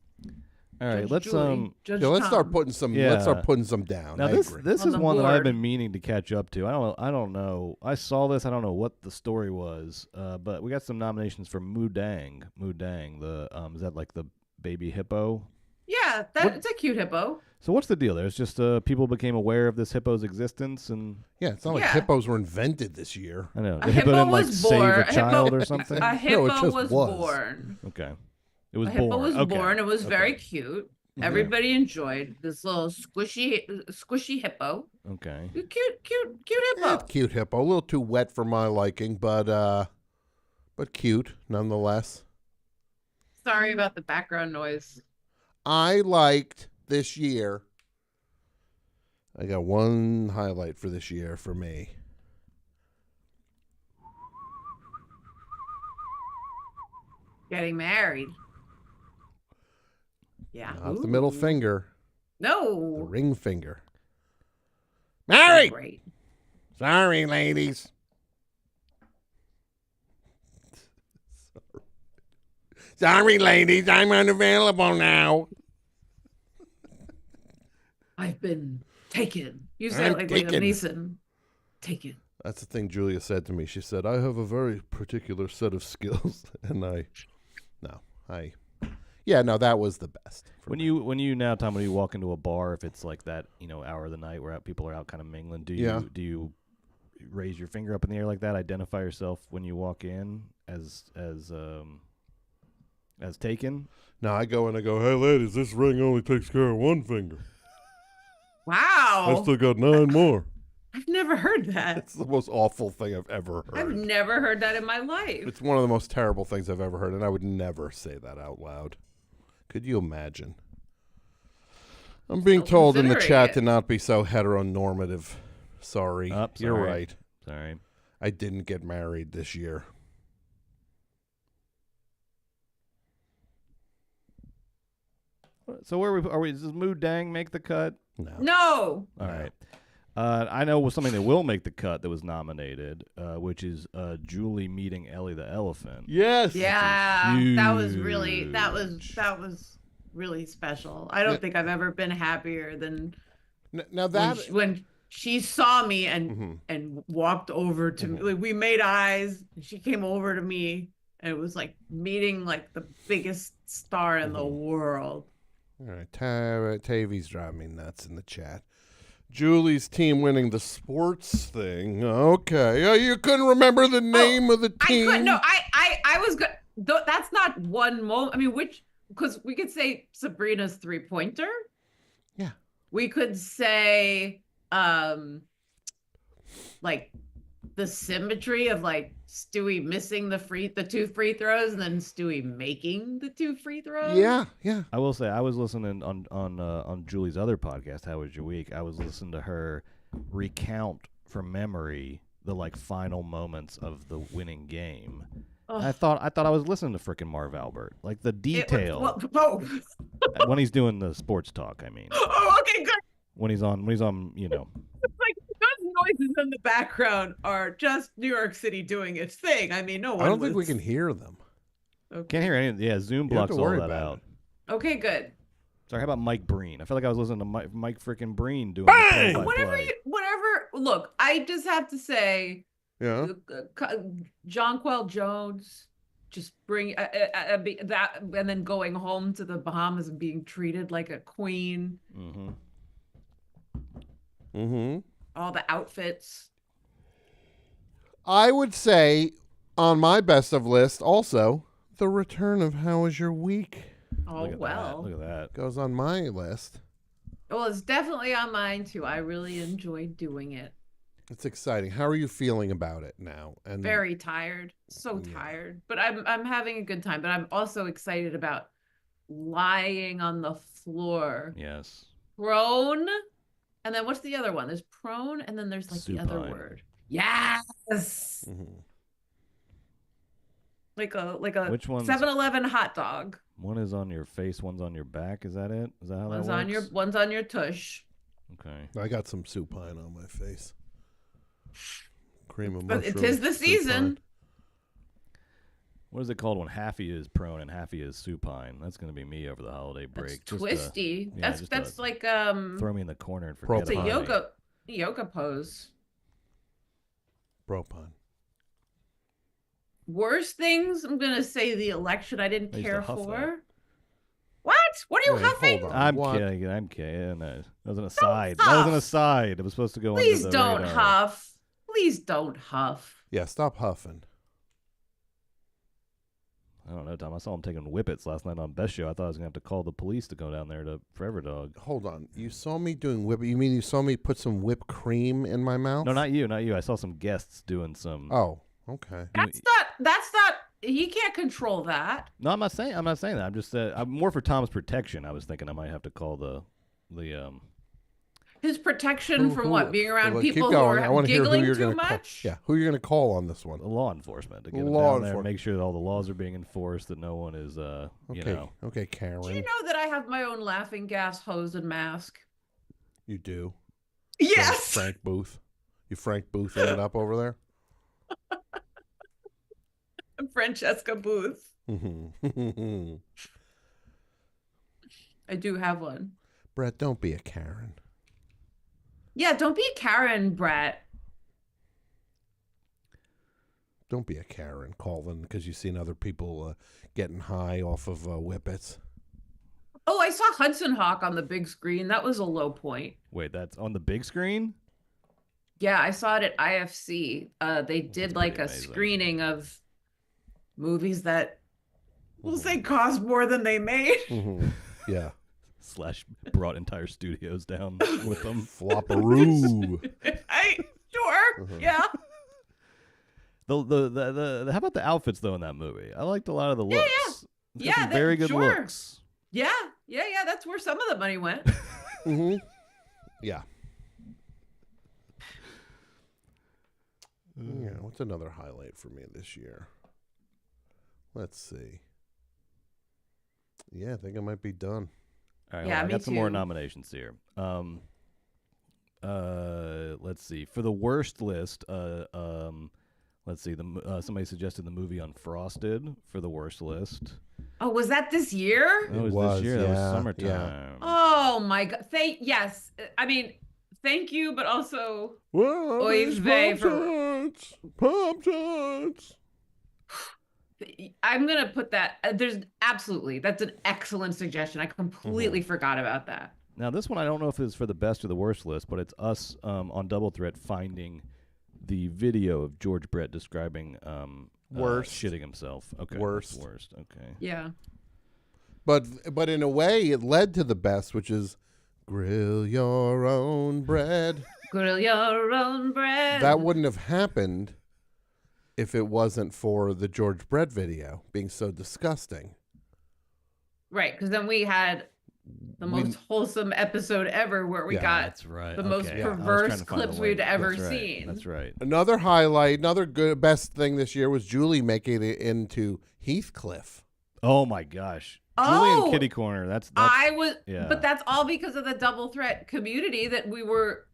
All right, Judge let's Julie, Judge let's Tom. start putting some. Yeah. Let's start putting some down. Now I this agree. is On the one that I've board. been meaning to catch up to. I don't know. I saw this. I don't know what the story was. But we got some nominations for Mudang. Mudang. The is that like the baby hippo? Yeah, it's a cute hippo. So what's the deal there? It's just people became aware of this hippo's existence and Yeah, it's not like hippos were invented this year. I know A the hippo hippo didn't like was save born. a child or something. A hippo just was was. born. Okay, it was A born. hippo was Okay. born. It was very Okay. cute. Everybody enjoyed this little squishy hippo. Okay. Cute hippo. Cute hippo, a little too wet for my liking, but cute nonetheless. Sorry about the background noise. I liked this year. I got one highlight for this year for me. Getting married. Yeah. Not the middle finger, the No. ring finger. They're Married. Great. Sorry, ladies. Sorry, ladies. I'm unavailable now. I've been taken. You said I'm it like Liam taken. Neeson. Taken. That's the thing Julia said to me. She said, I have a very particular set of skills. And that was the best. When you now, Tom, when you walk into a bar, if it's like that, hour of the night where people are out kind of mingling, do you raise your finger up in the air like that? Identify yourself when you walk in as taken? No, I go and I go, hey, ladies, this ring only takes care of one finger. I Wow. still got 9 more. I've never heard that. It's the most awful thing I've ever heard. I've never heard that in my life. It's one of the most terrible things I've ever heard, and I would never say that out loud. Could you imagine? I'm being told in the considering chat it. to not be so heteronormative. Sorry. You're sorry. right. Sorry. I didn't get married this year. So where are we? Does Moo Dang make the cut? No. All right. I know something that will make the cut that was nominated, which is Julie meeting Ellie the elephant. Yes. Yeah, that was really special. I don't think I've ever been happier than now that when she saw me and walked over to me. Like, we made eyes. And she came over to me, and it was like meeting like the biggest star in the world. All right, Tavy's driving me nuts in the chat. Julie's team winning the sports thing. Okay. You couldn't remember the name of the team? I couldn't. No, I was good. That's not one moment. I mean, because we could say Sabrina's 3-pointer. Yeah. We could say, like, the symmetry of, like, Stewie missing the 2 free throws and then Stewie making the 2 free throws. Yeah. I will say I was listening on Julie's other podcast, How Was Your Week? I was listening to her recount from memory the like final moments of the winning game. I thought I was listening to frickin' Marv Albert, like the detail when he's doing the sports talk. I mean, okay, good. When he's on, you know. It's like those noises in the background are just New York City doing its thing. I mean, no one. I don't think we can hear them. Okay. Can't hear anything. Yeah, Zoom blocks all that out. Okay, good. Sorry, how about Mike Breen? I feel like I was listening to Mike freaking Breen doing Bang! Whatever. Look, I just have to say, yeah, Jonquel Jones just bring that, and then going home to the Bahamas and being treated like a queen. All the outfits. I would say on my best of list also the return of How Was Your Week. Oh, look at that. Goes on my list. Well, it's definitely on mine too. I really enjoyed doing it. It's exciting. How are you feeling about it now? And very tired. So tired. But I'm having a good time. But I'm also excited about lying on the floor. Yes. Prone. And then what's the other one? There's prone, and then there's like supine. The other word. Yes. Like a Which one's 7-Eleven hot dog. One is on your face, one's on your back. Is that it? Is that how that works? One's on your tush. Okay. I got some supine on my face. Cream of but mushroom. It is the season. Supine. What is it called when halfy is prone and halfy is supine? That's going to be me over the holiday break. That's twisty. That's like throw me in the corner and forget about it. It's a yoga pose. Propine. Worst things, I'm gonna say the election I didn't care for. That. What? What are you huffing? I'm kidding. That was an aside. That was an aside. It was supposed to go under the Please don't radar. huff. Please don't huff. Yeah, stop huffing. I don't know, Tom. I saw him taking whippets last night on Best Show. I thought I was going to have to call the police to go down there to Forever Dog. Hold on. You saw me doing whip. You mean you saw me put some whipped cream in my mouth? No, not you. I saw some guests doing some. Oh, okay. That's not. He can't control that. No, I'm not saying that. I'm just I'm more for Tom's protection. I was thinking I might have to call the His protection from what? Being around well, people who are giggling too much? Call. Yeah, who are you going to call on this one? The law enforcement to get them down there and make sure that all the laws are being enforced, that no one is, you know. Okay, Karen. Do you know that I have my own laughing gas hose and mask? You do? Yes! Frank Booth. You Frank Booth it up over there? I'm Francesca Booth. I do have one. Brett, don't be a Karen. Yeah, don't be a Karen, Brett. Don't be a Karen, Colvin, because you've seen other people getting high off of whippets. Oh, I saw Hudson Hawk on the big screen. That was a low point. Wait, that's on the big screen? Yeah, I saw it at IFC. They did like a screening of movies that we'll say cost more than they made. Yeah. / brought entire studios down with them. Flopperoo. Sure. Yeah. The how about the outfits though in that movie? I liked a lot of the looks. Yeah, very good looks. Yeah. That's where some of the money went. Yeah. Yeah. What's another highlight for me this year? Let's see. Yeah, I think I might be done. All right, Yeah, I me got some more too. nominations here. Let's see. For the worst list, let's see. Somebody suggested the movie Unfrosted for the worst list. Oh, was that this year? That was this year. That was summertime. Oh my God! Yes, I mean, thank you, but also Well, oy these vey for. Pop-Tarts. I'm gonna put that. That's an excellent suggestion. I completely forgot about that. Now, this one I don't know if it's for the best or the worst list, but it's us on Double Threat finding the video of George Brett describing Worst. shitting himself. Okay, Worst. Worst. Okay. Yeah. But in a way, it led to the best, which is grill your own bread. Grill your own bread. That wouldn't have happened if it wasn't for the George Brett video being so disgusting. Right, because then we had the most wholesome episode ever where we got That's right. the most perverse clips we'd ever seen. That's right. Another highlight, another best thing this year was Julie making it into Heathcliff. Oh my gosh. Oh, Julie in Kitty Corner. That's but that's all because of the Double Threat community that we were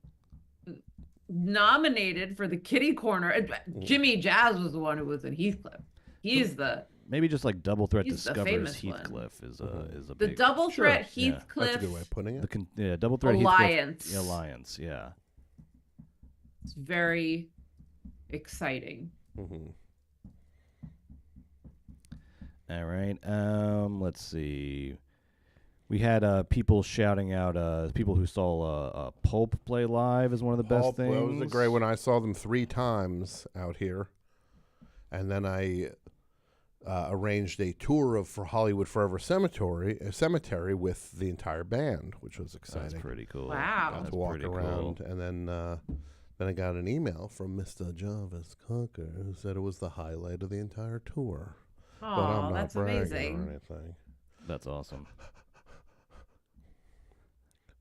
nominated for the Kitty Corner. Jimmy Jazz was the one who was in Heathcliff. He's the maybe just like Double Threat he's the discovers famous Heathcliff is a the big Double Threat Yeah. Heathcliff That's a good way of putting it. Double Threat Alliance. Heathcliff Alliance. Yeah. It's very exciting. Mm-hmm. All right. Let's see. We had people shouting out. People who saw Pulp play live is one of the best things. That was a great one. I saw them 3 times out here, and then I arranged a tour for Hollywood Forever Cemetery with the entire band, which was exciting. That's pretty cool. Wow. Got That's to walk pretty around, cool. and then I got an email from Mr. Jarvis Cocker who said it was the highlight of the entire tour. But I'm Oh, not that's bragging amazing. or anything. That's awesome.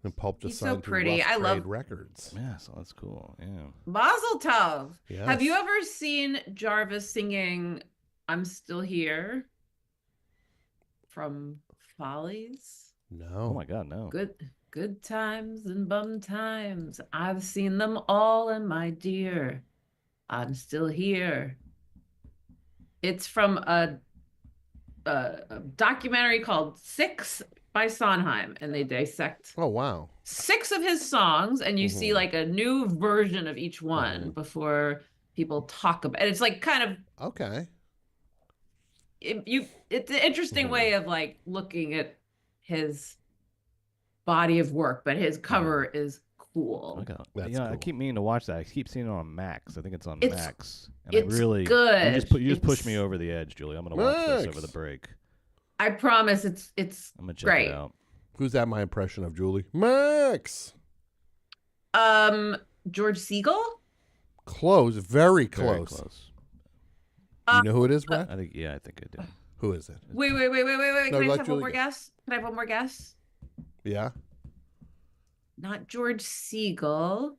And Pulp just He's so signed to pretty. Rough I Trade love- Yeah, Records. so that's cool. Yeah. Mazel tov. Yes. Have you ever seen Jarvis singing I'm Still Here from Follies? No. Oh my God, no. Good times and bum times. I've seen them all, and my dear, I'm still here. It's from a documentary called 6 by Sondheim, and they dissect Oh, wow. 6 of his songs, and you see like a new version of each one before people talk about it. It's like kind of Okay. it's an interesting way of like looking at his body of work, but his cover is cool. Okay. That's I cool. keep meaning to watch that. I keep seeing it on Max. I think it's on It's- Max. And it's I really good. You just pushed It's- me over the edge, Julie. I'm gonna watch this Max. over the break. I promise it's I'm gonna check great. it out. Who's that? My impression of Julie? Max. George Siegel. Close. Very Very close. close. You know who it is, Brett? I think I do. Who is it? Wait. No, Can I let just have Julie one more go. guess? Can I have one more guess? Yeah. Not George Siegel.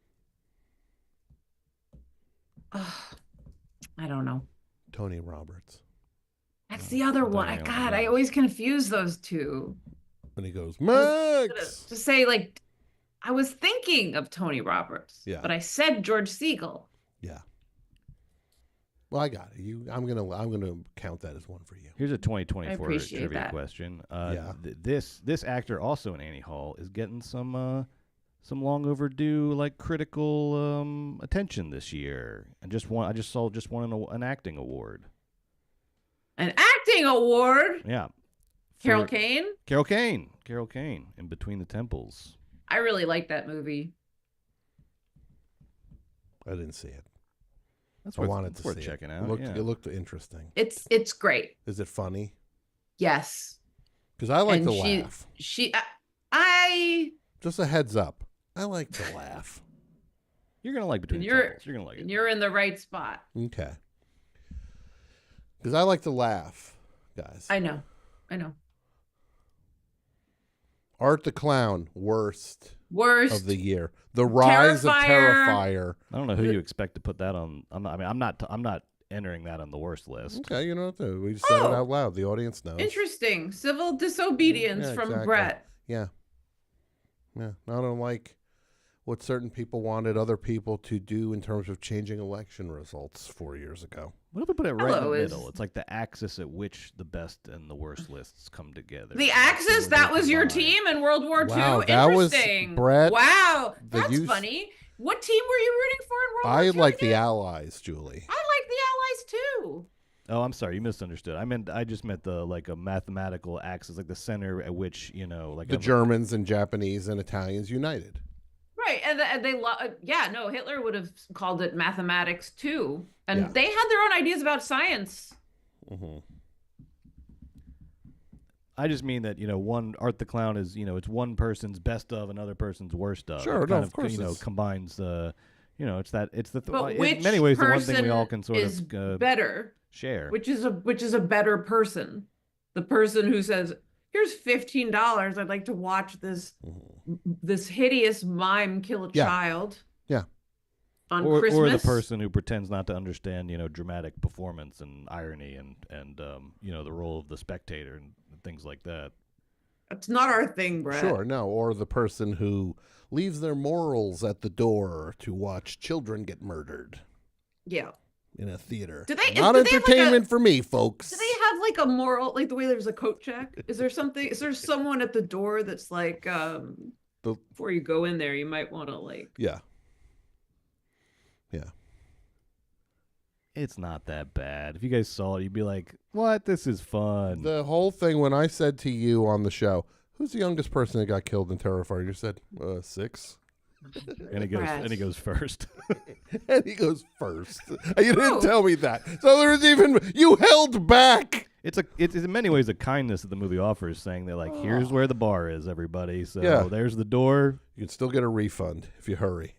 Oh, I don't know. Tony Roberts. That's the other one. Daniel, God, yeah. I always confuse those two. And he goes, Gonna Max. just say like, I was thinking of Tony Roberts, Yeah. but I said George Siegel. Yeah. Well, I got it. I'm gonna count that as one for you. Here's a I 2024 appreciate trivia that. question. Yeah. This actor also in Annie Hall is getting some long overdue like critical attention this year. And I just saw won an acting award. An acting award. Yeah. Carol For- Kane. Carol Kane in Between the Temples. I really like that movie. I didn't see it. That's I worth, wanted it's to worth see checking it. out. It looked interesting. It's great. Is it funny? Yes. Because I like And to she- laugh. I Just a heads up. I like to laugh. You're gonna like Between the You're- Temples. You're gonna like it. you're in the right spot. Okay. Because I like to laugh, guys. I know. Art the Clown, worst Worst. of the year. The Rise of Terrifier. Terrifier. I don't know who you expect to put that on. I'm not entering that on the worst list. Okay, you know what? We just said it Oh. out loud. The audience knows. Interesting. Civil disobedience Yeah, from exactly. Brett. Yeah. Yeah, not unlike what certain people wanted other people to do in terms of changing election results 4 years ago. What if we put it right in Hello the is- middle? It's like the axis at which the best and the worst lists come together. The Like, Axis, so that they was your combine. team in World War Wow, II? that was- Interesting. Brett, Wow, the that's use- funny. What team were you rooting for in World War I II like the again? Allies, Julie. I like the Allies too. Oh, I'm sorry, you misunderstood. I just meant the like a mathematical axis, like the center at which like The Germans and Japanese and Italians united. Right, and they Hitler would have called it mathematics too, and Yeah. they had their own ideas about science. Mm-hmm. I just mean that one Art the Clown is it's one person's best of, another person's worst of. Sure, It no, kind of course it's- combines the it's the But in which many ways the one person thing we all can sort is of better? share. Which is a better person? The person who says, "Here's $15. I'd like to watch this hideous mime kill a Yeah. child." Yeah. On or Christmas. the person who pretends not to understand dramatic performance and irony and the role of the spectator and things like that. That's not our thing, Brett. Sure, no. Or the person who leaves their morals at the door to watch children get murdered Yeah. in a theater. Do they- Not do they have, like, entertainment for me, folks. Do they have like a moral, like the way there's a coat check? Is there someone at the door that's like, before you go in there, you might want to like. Yeah. Yeah. It's not that bad. If you guys saw it, you'd be like, "What? This is fun." The whole thing, when I said to you on the show, who's the youngest person that got killed in Terrifier? You said 6. and he goes first. And he goes first. You didn't tell me that. So there was you held back. It's in many ways a kindness that the movie offers, saying that like, here's where the bar is, everybody. So Yeah. there's the door. You can still get a refund if you hurry.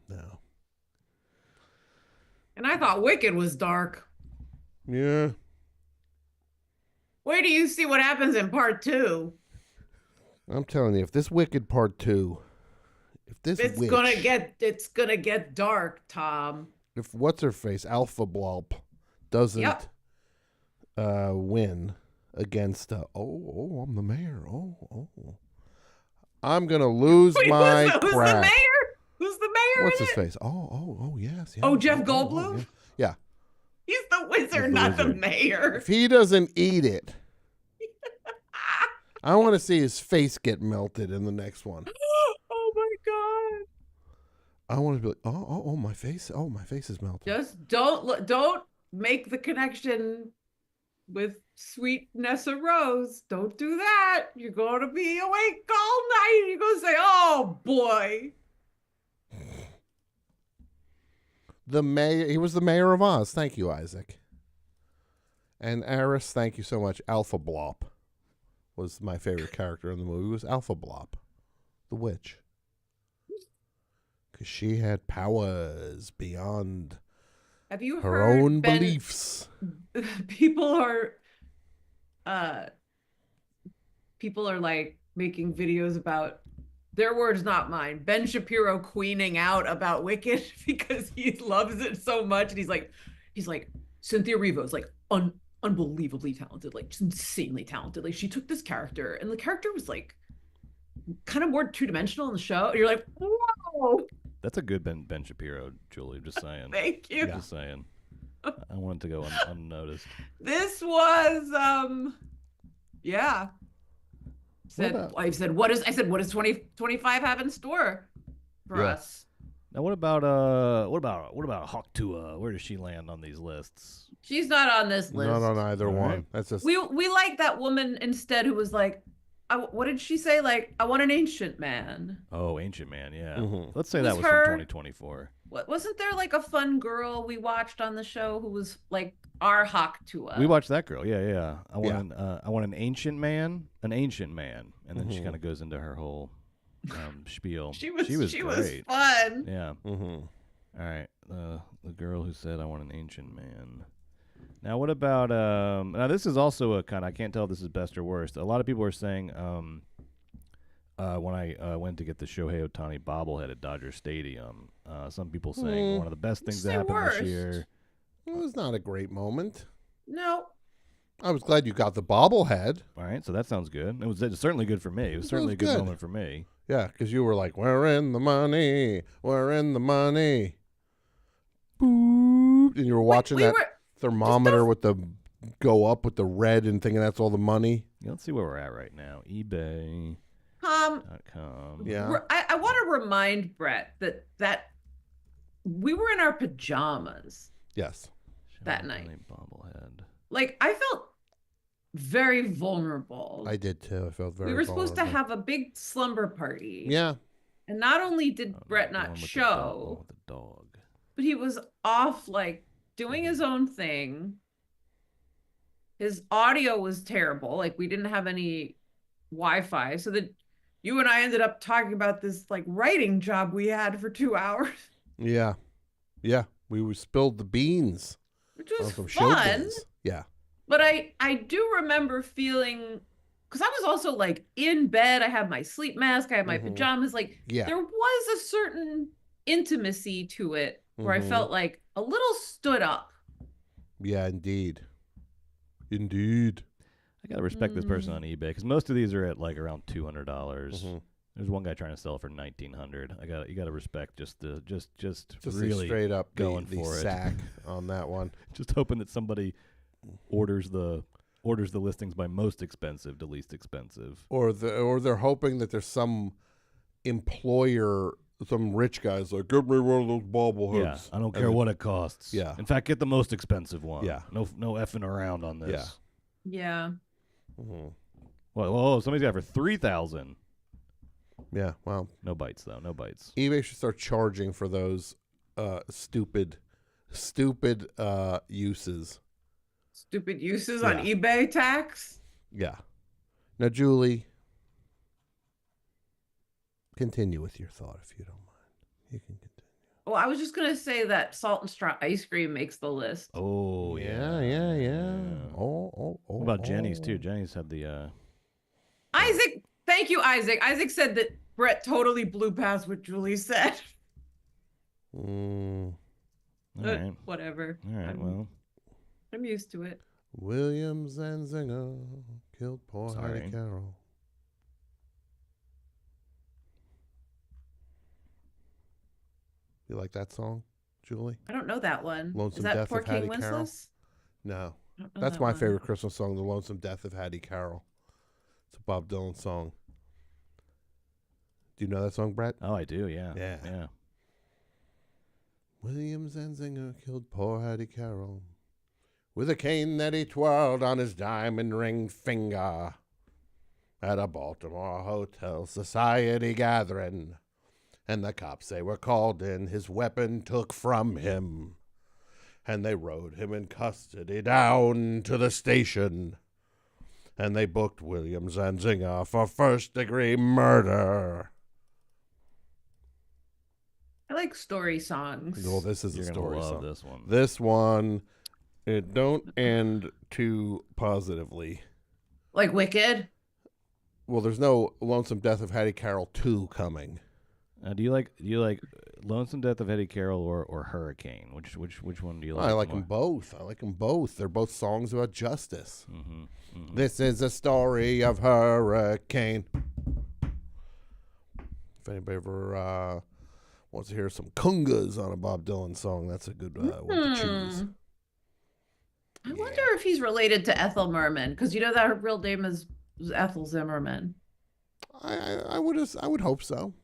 No. And I thought Wicked was dark. Yeah. Wait till you see what happens in part 2. I'm telling you, if this Wicked Part 2, if this It's witch, gonna get dark, Tom. if what's her face, Alpha Blop, doesn't win against I'm the mayor. I'm gonna lose Wait, my who's the crap. mayor? Who's the mayor? What's in his it? face? Yes. Oh, Jeff Goldblum? Yeah. He's the wizard, the not the wizard. mayor. If he doesn't eat it, I want to see his face get melted in the next one. Oh my god! I want to be like, my face. Oh, my face is melted. Just don't make the connection with sweet Nessa Rose. Don't do that. You're going to be awake all night. You're going to say, "Oh boy." The mayor. He was the mayor of Oz. Thank you, Isaac. And Aris, thank you so much. Alpha Blop was my favorite character in the movie. Was Alpha Blop, the witch, because she had powers beyond Have you her heard own Ben- beliefs. people are like making videos about, their words not mine, Ben Shapiro queening out about Wicked because he loves it so much, and he's like Cynthia Erivo is like unbelievably talented, like just insanely talented. Like she took this character and the character was like kind of more two-dimensional in the show, and you're like, whoa. That's a good Ben Shapiro, Julie. Just saying. Thank you. Just saying. I want it to go unnoticed. This was yeah. I said what does 2025 have in store for us? Now what about Hawk Tua? Where does she land on these lists? She's not on this list. Not on either All one. right. That's just We like that woman instead who was like, what did she say? Like, I want an ancient man. Oh, Ancient Man, yeah. Mhm. Let's say Who's that was her? from 2024. Wasn't there like a fun girl we watched on the show who was like our Hawk Tua? We watched that girl. Yeah. I want an ancient man, and then she kind of goes into her whole spiel. She was great. fun. Yeah. Mm-hmm. All right. The girl who said, "I want an ancient man." Now, what about now this is also a kind of, I can't tell if this is best or worst. A lot of people are saying when I went to get the Shohei Ohtani bobblehead at Dodger Stadium, some people saying one of the best things that Say happened worst. this year. It was not a great moment. No. I was glad you got the bobblehead. All right, so that sounds good. It was certainly good for me. It was certainly a good moment for me. Yeah, because you were like, "We're in the money. We're in the money." Boop. And you were watching that thermometer with the go up with the red and thinking that's all the money. Yeah, let's see where we're at right now. eBay.com. Yeah. I want to remind Brett that we were in our pajamas. Yes. That night. Bobblehead. Like, I felt very vulnerable. I did too. I felt very. We were supposed to have a big slumber party. Yeah. And not only did Brett not show, with the dog, but he was off, like, doing his own thing. His audio was terrible. Like, we didn't have any Wi-Fi. So that you and I ended up talking about this, like, writing job we had for 2 hours. Yeah. Yeah. We spilled the beans. Which was some fun. Yeah. But I do remember feeling, because I was also like in bed. I had my sleep mask. I had my pajamas. Like, there was a certain intimacy to it where I felt like a little stood up. Yeah, indeed. Indeed. I gotta respect this person on eBay because most of these are at like around $200. There's one guy trying to sell for $1,900. You gotta respect just really straight up going the for sack on that one. Just hoping that somebody orders the listings by most expensive to least expensive, or they're hoping that there's some employer, some rich guy's like, give me one of those bobbleheads. Yeah, I don't care what it costs. Yeah, in fact, get the most expensive one. Yeah, no effing around on this. Yeah. Well, somebody's got it for $3,000. Yeah, well, no bites though. No bites. eBay should start charging for those stupid uses. Stupid uses on eBay tax? Yeah. Now, Julie, continue with your thought if you don't mind. You can continue. Well, I was just going to say that salt and straw ice cream makes the list. Oh, yeah. Oh. What about Jenny's, too? Jenny's had the... Isaac, thank you, Isaac. Isaac said that Brett totally blew past what Julie said. All right. Whatever. All right, I'm used to it. Williams and Zinger killed poor Hattie Carroll. You like that song, Julie? I don't know that one. Lonesome Is that Death Poor of Hattie King Carroll? Wenceslas? No. That's my favorite Christmas song, The Lonesome Death of Hattie Carroll. It's a Bob Dylan song. Do you know that song, Brett? Oh, I do, yeah. Yeah. Williams and Zinger killed poor Hattie Carroll with a cane that he twirled on his diamond ring finger at a Baltimore hotel society gathering. And the cops, they were called in, his weapon took from him, and they rode him in custody down to the station. And they booked Williams and Zinger for first-degree murder. I like story songs. Well, this is You're a story love song. This one. This one, it don't end too positively. Like Wicked? Well, there's no Lonesome Death of Hattie Carroll 2 coming. Do you like Lonesome Death of Hattie Carroll or Hurricane? Which one do you like? I like more? them both. They're both songs about justice. This is a story of Hurricane. If anybody ever wants to hear some congas on a Bob Dylan song, that's a good one to choose. I wonder if he's related to Ethel Merman, because you know that her real name is Ethel Zimmerman. I would hope so.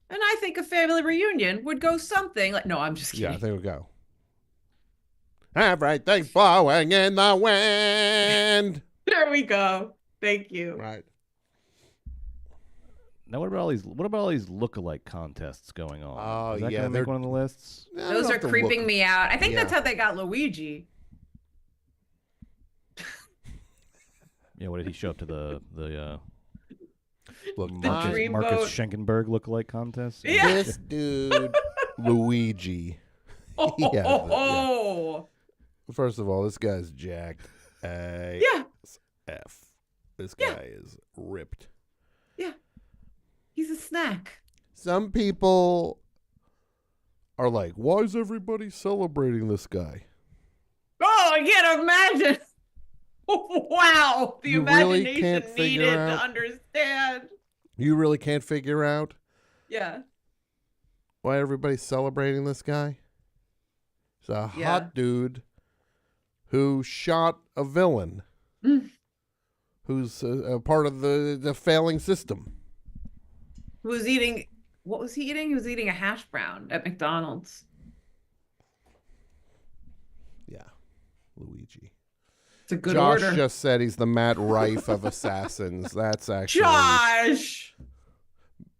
And I think a family reunion would go something like, no, I'm just kidding. Yeah, I think it would go. Everything's blowing in the wind. There we go. Thank you. Right. Now, what about all these lookalike contests going on? Oh, is that yeah, gonna make one on the lists? Those are creeping me out. I think that's how they got Luigi. Yeah, what did he show up to the Look, Marcus Schenkenberg lookalike contest? Yeah. This dude, Luigi. Oh. First of all, this guy's jacked. Yeah. F. This guy is ripped. Yeah. He's a snack. Some people are like, why is everybody celebrating this guy? Oh, I can't imagine. Wow, the You really imagination can't figure needed out- to understand. You really can't figure out Yeah. why everybody's celebrating this guy? He's a Yeah. hot dude who shot a villain who's a part of the failing system. Who was eating, what was he eating? He was eating a hash brown at McDonald's. Yeah, Luigi. It's a good Josh order. just said he's the Matt Rife of assassins. That's actually... Josh!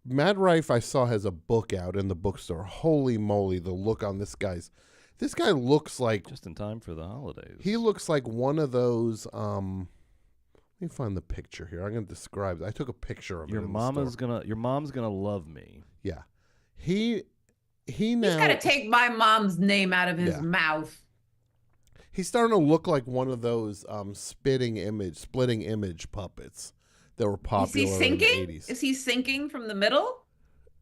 Matt Rife, I saw, has a book out in the bookstore. Holy moly, the look on this guy's... This guy looks like... Just in time for the holidays. He looks like one of those... Let me find the picture here. I'm going to describe it. I took a picture of Your it in mom's gonna love me. Yeah. He now... He's got to take my mom's name out of his Yeah. mouth. He's starting to look like one of those splitting image puppets that were popular Is he in the sinking? 80s. Is he sinking from the middle?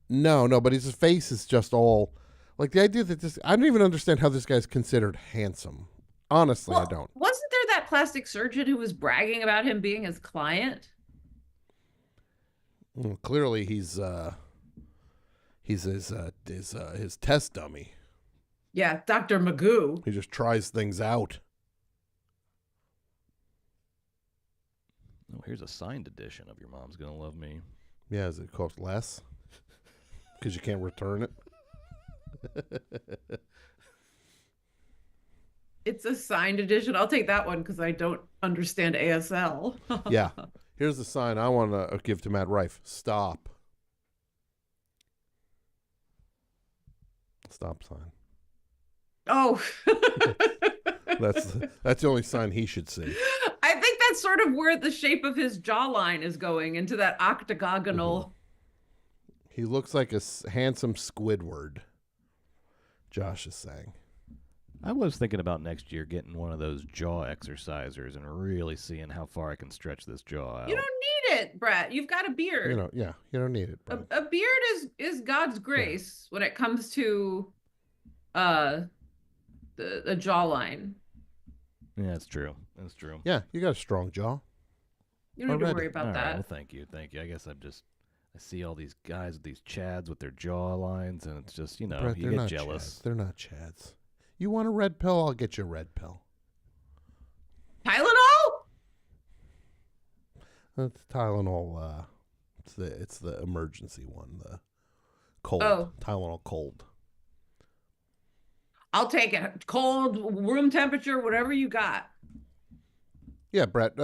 No, but his face is just all... Like, the idea that this... I don't even understand how this guy's considered handsome. Honestly, I don't. Wasn't there that plastic surgeon who was bragging about him being his client? Well, clearly, he's his test dummy. Yeah, Dr. Magoo. He just tries things out. Oh, here's a signed edition of Your Mom's Gonna Love Me. Yeah, does it cost less? Because you can't return it? It's a signed edition. I'll take that one because I don't understand ASL. Yeah. Here's the sign I want to give to Matt Rife. Stop. Stop sign. Oh. That's the only sign he should see. I think that's sort of where the shape of his jawline is going, into that octagonal. He looks like a handsome Squidward, Josh is saying. I was thinking about next year getting one of those jaw exercisers and really seeing how far I can stretch this jaw out. You don't need it, Brett. You've got a beard. You don't need it, bro. A beard is God's grace when it comes to the jawline. Yeah, that's true. That's true. Yeah, you got a strong jaw. You don't need to Already. worry about All right, that. well, thank you. I guess I see all these guys with these chads with their jaw lines, and it's just, Brett, you they're get not jealous. Chads. They're not chads. You want a red pill? I'll get you a red pill. Tylenol? It's Tylenol. It's the emergency one. The cold. Oh. Tylenol cold. I'll take it. Cold, room temperature, whatever you got. Yeah, Brett.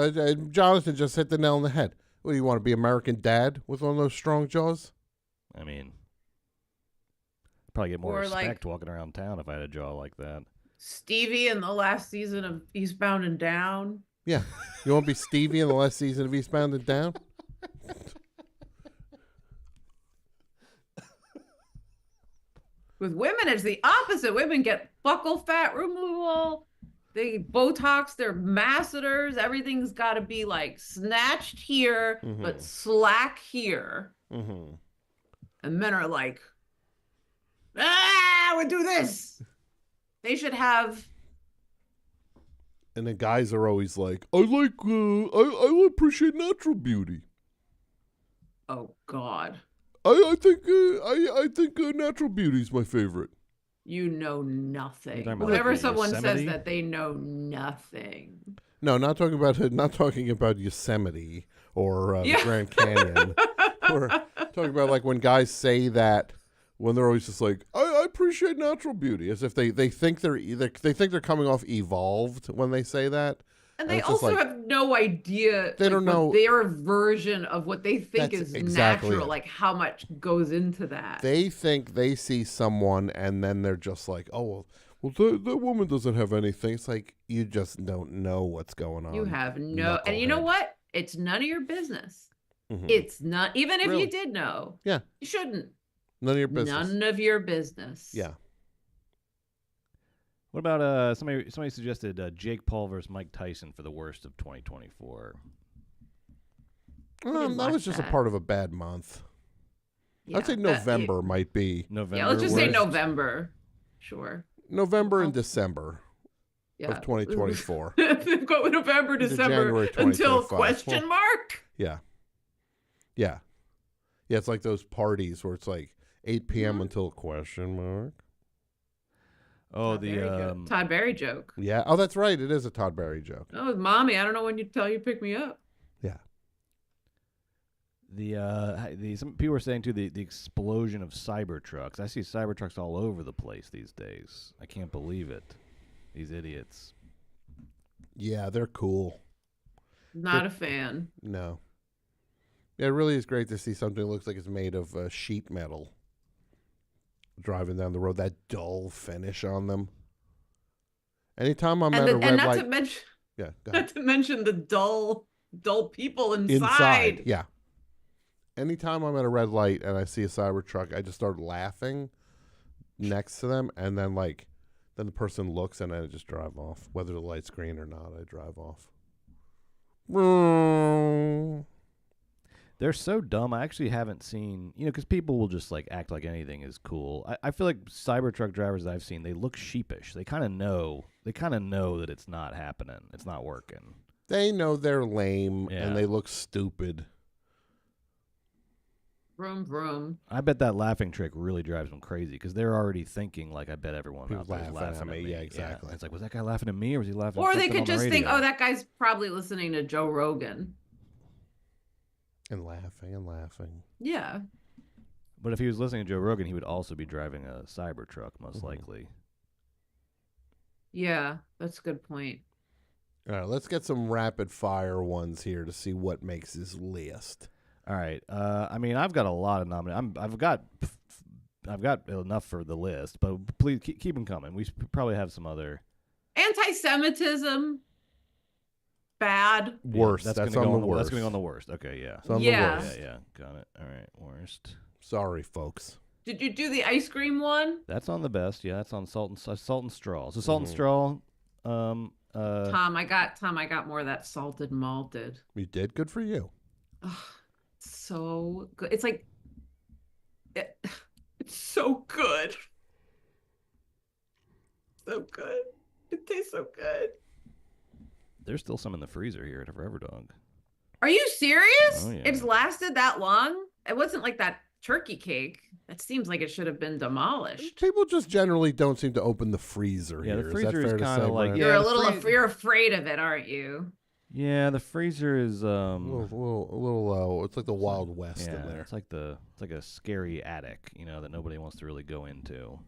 Jonathan just hit the nail on the head. What do you want to be, American Dad with one of those strong jaws? I mean, probably get more Or respect walking around town if I had a jaw like that. Stevie in the last season of Eastbound and Down. Yeah. You want to be Stevie in the last season of Eastbound and Down? With women, it's the opposite. Women get buccal fat removal. They Botox, they're masseters. Everything's got to be like snatched here, but slack here. Mm-hmm. And men are like, we'll do this. They should have. And the guys are always like, I appreciate natural beauty. Oh God. I think natural beauty is my favorite. You know nothing. talking about Whenever like someone says Yosemite? that, they know nothing. No, not talking about Yosemite or the Yeah. Grand Canyon. We're talking about like when guys say that, when they're always just like, I appreciate natural beauty, as if they think they're coming off evolved when they say that. And they it's just also like- have no idea. They don't what know- their version of what they think That's is exactly natural, it. like how much goes into that. They think they see someone and then they're just like, oh, well, that woman doesn't have anything. It's like, you just don't know what's going on. You have no, and you know knucklehead. what? It's none of your business. Mhm. It's not, even if Really? you did know. Yeah. You shouldn't. None of your business. None of your business. Yeah. What about somebody suggested Jake Paul versus Mike Tyson for the worst of 2024? didn't That watch was just that. a part of a bad month. I'd say that- November might be. November. Yeah, let's just say worst? November. Sure. November and December. of 2024. Go November, Into December January until 2025. question mark. Yeah. It's like those parties where it's like 8 p.m. until question mark. Oh, Todd Berry joke. Yeah. Oh, that's right. It is a Todd Berry joke. Oh, mommy, I don't know when you tell you pick me up. Yeah. Some people were saying too the explosion of Cybertrucks. I see Cybertrucks all over the place these days. I can't believe it. These idiots. Yeah, they're cool. Not a fan. No. Yeah, it really is great to see something that looks like it's made of sheet metal driving down the road. That dull finish on them. Anytime I'm at a red light. Yeah, go ahead. Not to mention the dull people inside. Yeah. Anytime I'm at a red light and I see a Cybertruck, I just start laughing next to them, and then the person looks and I just drive off. Whether the light's green or not, I drive off. They're so dumb. I actually haven't seen, because people will just act like anything is cool. I feel like Cybertruck drivers that I've seen, they look sheepish. They kind of know that it's not happening. It's not working. They know they're lame Yeah. and they look stupid. Vroom, vroom. I bet that laughing trick really drives them crazy because they're already thinking I bet everyone People out there is laughing at me. Yeah, exactly. It's like, was that guy laughing at me or was he laughing? Or at they something could on the just think, radio? oh, that guy's probably listening to Joe Rogan. And laughing. Yeah. But if he was listening to Joe Rogan, he would also be driving a Cybertruck, most likely. Yeah, that's a good point. All right, let's get some rapid fire ones here to see what makes this list. All right. I've got a lot of nominations. I've got enough for the list, but please keep them coming. We probably have some other. Anti-Semitism. Bad. Worst. Yeah, that's gonna on go the That's worst. going to go on the worst. Okay, yeah. It's on Yeah. the worst. Yeah. Got it. All right, worst. Sorry, folks. Did you do the ice cream one? That's on the best. Yeah, that's on salt and straw. So salt and straw. Tom, I got more of that salted malted. You did? Good for you. Oh, so good. It's so good. So good. It tastes so good. There's still some in the freezer here at Forever Dog. Are you serious? Oh, yeah. It's lasted that long? It wasn't like that turkey cake. That seems like it should have been demolished. People just generally don't seem to open the freezer Yeah, here. the freezer is fair to kinda say, like- Brad? You're Yeah, you're afraid of it, aren't you? Yeah, the freezer is a little it's like the Wild West in there. It's like a scary attic, that nobody wants to really go into.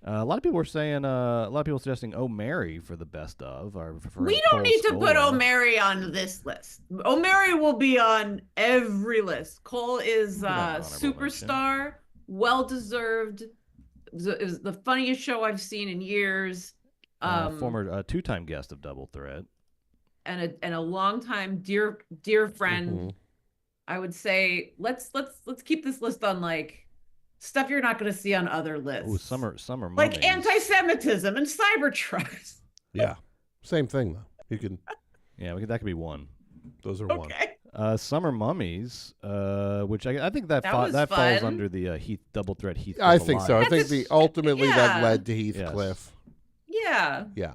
A lot of people were saying, a lot of people suggesting "Oh Mary" for the best of. We don't need to put O'Mary on this list. O'Mary will be on every list. Cole is superstar, well deserved. It was the funniest show I've seen in years. Former two-time guest of Double Threat, and a longtime dear friend. I would say let's keep this list on stuff you're not going to see on other lists. Ooh, summer like mummies. anti-Semitism and Cybertrucks. Yeah, same thing though. You can. Yeah, that could be one. Those are one. Summer Mummies, which I think that was falls fun. under the Double Threat Heathcliff. I think so. I Alliance. think ultimately that yeah. led to Heathcliff. Yeah. Yeah.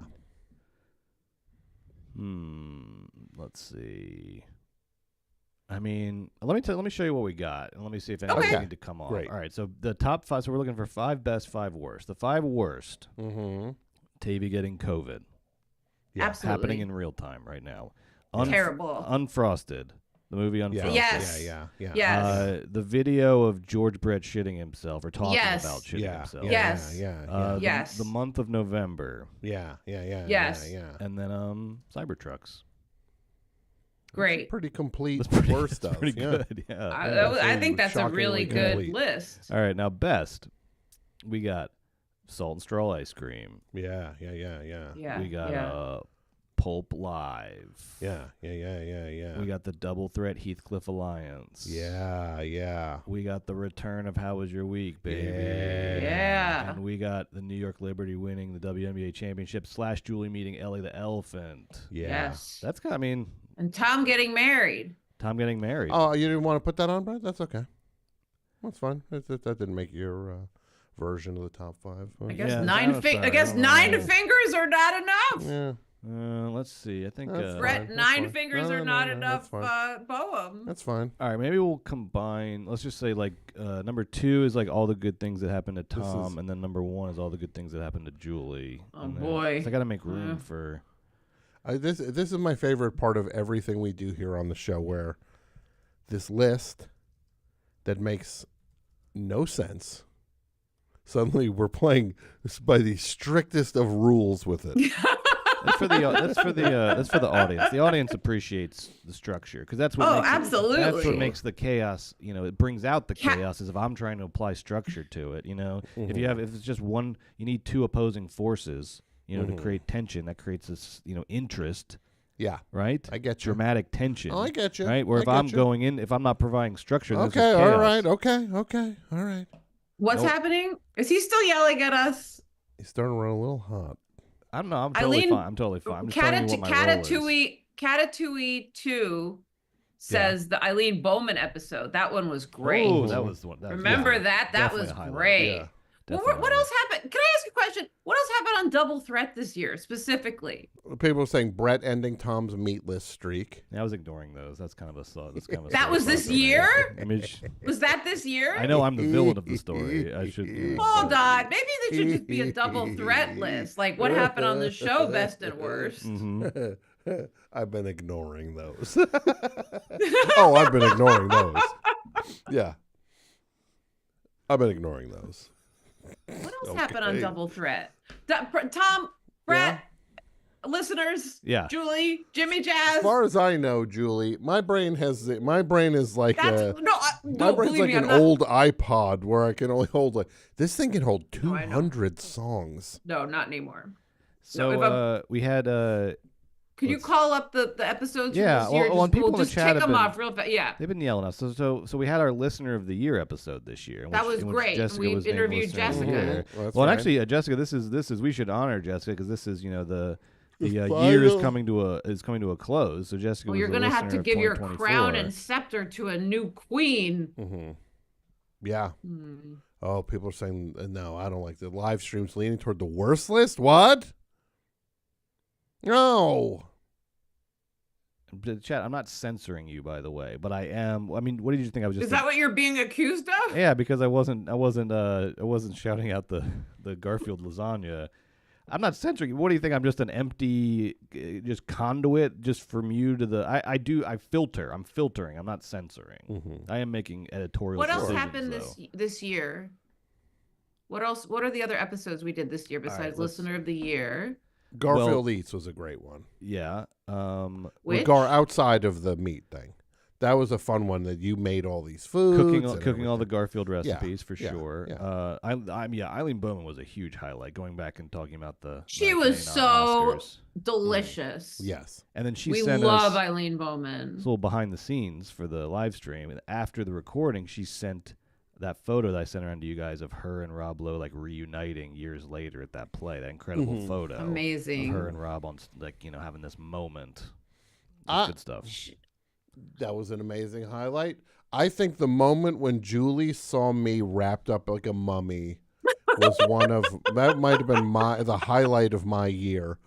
Let's see. Let me show you what we got, and let me see if anything Okay. need to come off. Great. All right, so the top 5. So we're looking for 5 best, 5 worst. The 5 worst. Tavy getting COVID. Yeah. Absolutely. Happening in real time right now. Terrible. Unfrosted. The movie Unfrosted. Yes. Yeah. Yes. The video of George Brett shitting himself or talking Yes. about shitting Yeah. himself. Yes. Yeah. Yes. The month of November. Yeah. Yes. Yeah. And then Cybertrucks. Great. Pretty complete That's pretty, worst that's of. pretty Yeah. good. Yeah. I think that's a really shockingly good complete. list. All right, now best. We got salt and straw ice cream. Yeah. Yeah. We got yeah. Pulp Live. Yeah. We got the Double Threat Heathcliff Alliance. Yeah. We got the return of How Was Your Week, baby. Yeah. And we got the New York Liberty winning the WNBA championship / Julie meeting Ellie the Elephant. Yeah. Yes. That's kind of, And Tom getting married. Tom getting married. Oh, you didn't want to put that on, Brad? That's okay. That's fine. That didn't make your version of the top 5. I guess Yeah, nine fingers are not enough. Yeah. Let's see. I think Brett, That's nine fine. fingers No, are no, not no, enough that's poem. That's fine. all right, maybe we'll combine. Let's just say like number 2 is like all the good things that happened to Tom, and then number 1 is all the good things that happened to Julie. Oh boy. So I got to make room for. This is my favorite part of everything we do here on the show, where this list that makes no sense, suddenly we're playing by the strictest of rules with it. That's for the audience. The audience appreciates the structure because that's what. Absolutely. That's what makes the chaos. It brings out the chaos. Is if I'm trying to apply structure to it. If it's just one, you need 2 opposing forces. To create tension. That creates this. Interest. Yeah. Right. I get you. Dramatic tension. Oh, I get you. Right. Where if I'm going in, if I'm not providing structure, then it's okay. just chaos. All right. Okay. All right. What's happening? Is he still yelling at us? He's starting to run a little hot. I don't know. I'm totally fine. I'm just telling you what my role is. Catatouille 2 says the Eileen Bowman episode. That one was great. Oh, that was the one. Remember that? That was great. Yeah. Well, what else happened? Can I ask a question? What else happened on Double Threat this year specifically? People are saying Brett ending Tom's meatless streak. I was ignoring those. That's kind of a. That was this year? Image. Was that this year? I know I'm the villain of the story. I should. Hold on. Maybe there should just be a Double Threat list. Like what happened on the show, best and worst. I've been ignoring those. I've been ignoring those. Yeah. I've been ignoring those. What else happened on Double Threat? Tom, Brett, listeners, Julie, Jimmy Jazz. As far as I know, Julie, my brain is like an old iPod where I can only hold this thing can hold 200 songs. No, not anymore. So we had Could you call up the episodes? Yeah, from this year? well, people in the chat tick them off real fast. Yeah, they've been yelling at us. So we had our Listener of the Year episode this year. That was great. We interviewed Jessica. Well, actually, Jessica, this is we should honor Jessica because this is the year is coming to a close. So Jessica, well, you're going to have to give your crown and scepter to a new queen. Mm-hmm. Yeah. Oh, people are saying no. I don't like the live streams leaning toward the worst list. What? No. Chat, I'm not censoring you, by the way, but I am. I mean, what did you think I was just? Is that what you're being accused of? Yeah, because I wasn't shouting out the Garfield lasagna. I'm not censoring you. What do you think? I'm just an empty, just conduit, just from you to the. I filter. I'm filtering. I'm not censoring. Mm-hmm. I am making editorial. What else happened this year? What else? What are the other episodes we did this year besides Listener of the Year? Garfield Eats was a great one. Yeah. Which? outside of the meat thing. That was a fun one that you made all these foods. Cooking all the Garfield recipes for yeah, sure. Yeah. Eileen Bowman was a huge highlight. Going back and talking about she was so Oscars. delicious. Yes. And then we love Eileen Bowman. A little behind the scenes for the live stream. And after the recording, she sent that photo that I sent around to you guys of her and Rob Lowe reuniting years later at that play. That incredible photo. Amazing. Of her and Rob on having this moment. Good stuff. That was an amazing highlight. I think the moment when Julie saw me wrapped up like a mummy was that might have been the highlight of my year.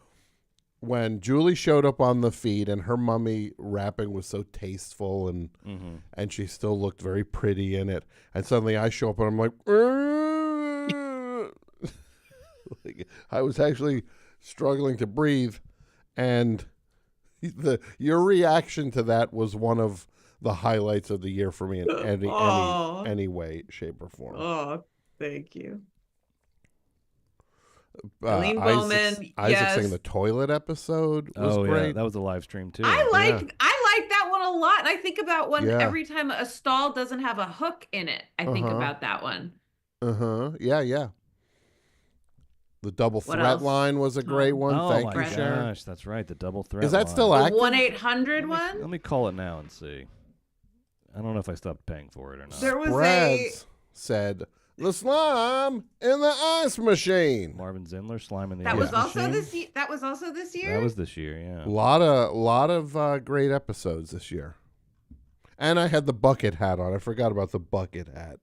When Julie showed up on the feed and her mummy wrapping was so tasteful and she still looked very pretty in it. And suddenly I show up and I'm like I was actually struggling to breathe. And your reaction to that was one of the highlights of the year for me in any way, shape, or form. Oh, thank you. Eileen Bowman, Isaac saying the toilet episode was great. Yeah, that was a live stream too. I like that one a lot. And I think about every time a stall doesn't have a hook in it. I think about that one. Yeah. The double threat line was a great one. Thank you, Sharon. Gosh, that's right. The double threat. Is that line. still active? 1-800 one. Let me call it now and see. I don't know if I stopped paying for it or not. There was Brad's said the slime in the ice machine. Marvin Zindler, slime in the ice machine. That was also this year. That was this year. Yeah. A lot of great episodes this year. And I had the bucket hat on. I forgot about the bucket hat.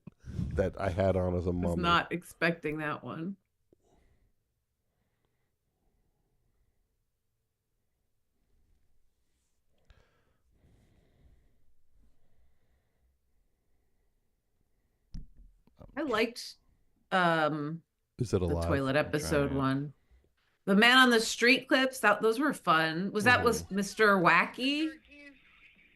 that I had on as a Was mummy. not expecting that one. I liked Is it the alive? toilet episode trying. one. The man on the street clips, those were fun. Was Mr. Wacky?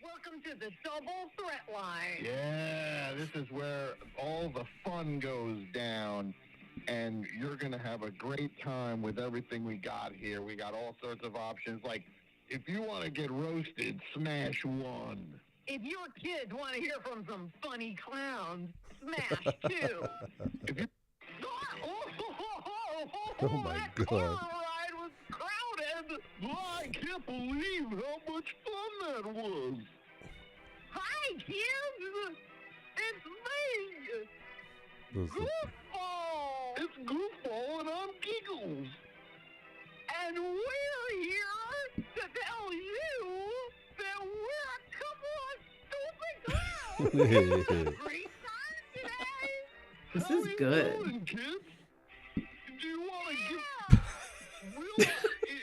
Welcome to the Double Threat Line. Yeah, this is where all the fun goes down. And you're going to have a great time with everything we got here. We got all sorts of options. Like, if you want to get roasted, smash 1. If your kids want to hear from some funny clowns, smash 2. If you... Oh my that God. car ride was crowded. I can't believe how much fun that was. Hi, kids. It's me. This is- Goofball. It's Goofball and I'm Giggles. And we're here to tell you that we're a couple of stupid clowns. Great time today. This How is you good. doing, kids? Do you want to give... Really?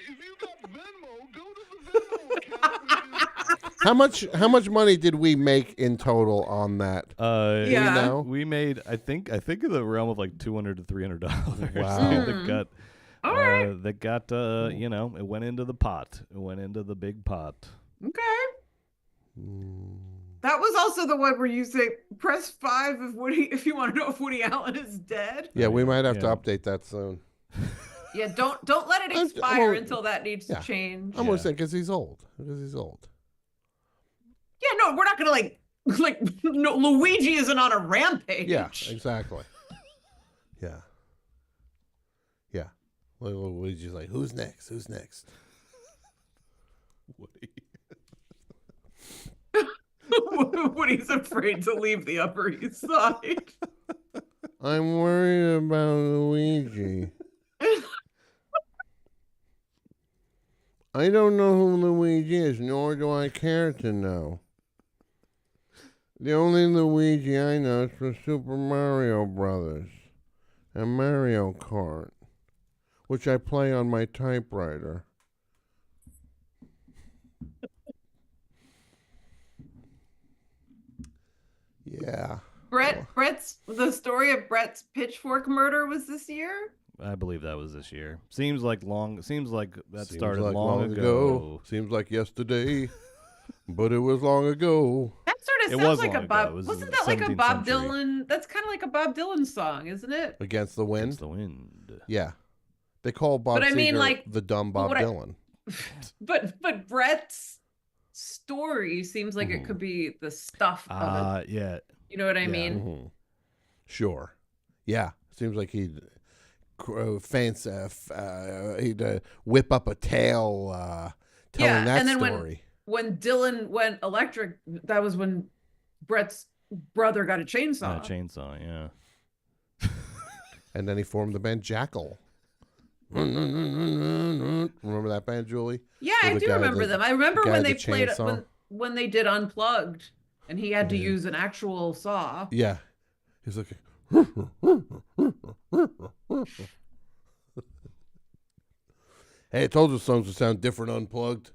If you got Venmo, go to the Venmo account. How much money did we make in total on that? Yeah. Do we know? We made, I think in the realm of like $200 to $300. Wow. All right. That got it went into the pot. It went into the big pot. Okay. Mm. That was also the one where you say press 5 if you want to know if Woody Allen is dead. Yeah, we might have to Yeah. update that soon. Yeah, don't let it I'm expire only- until that needs yeah. to change. I'm Yeah. gonna say because he's old. Because he's old. Yeah, no, we're not gonna no, Luigi isn't on a rampage. Yeah, exactly. Yeah. Yeah. Luigi's like, who's next? Who's next? Woody. Woody's afraid to leave the Upper East Side. I'm worried about Luigi. I don't know who Luigi is, nor do I care to know. The only Luigi I know is from Super Mario Brothers and Mario Kart, which I play on my typewriter. Yeah. The story of Brett's pitchfork murder was this year? I believe that was this year. Seems like that Seems started like long ago. Seems like yesterday, but it was long ago. That sort of It sounds was like a long ago. Bob. It was Wasn't the that like a 17th Bob century. Dylan? That's kind of like a Bob Dylan song, isn't it? Against the wind? Against the wind. Yeah. They call Bob But I mean, Seger like, the dumb Bob what Dylan. But Brett's story seems like it could be the stuff of it. Yeah. You know what I yeah. mean? Mhm. Sure. Yeah. Seems like he'd he'd whip up a tale telling that and then story. when Dylan went electric, that was when Brett's brother got a chainsaw. Not a chainsaw, yeah. And then he formed the band Jackal. Remember that band, Julie? Yeah, With I the do guy remember with them. I remember guy when with they the played chainsaw? when they did Unplugged, and he had to use an actual saw. Yeah. He's like, hey, I told you songs would sound different unplugged.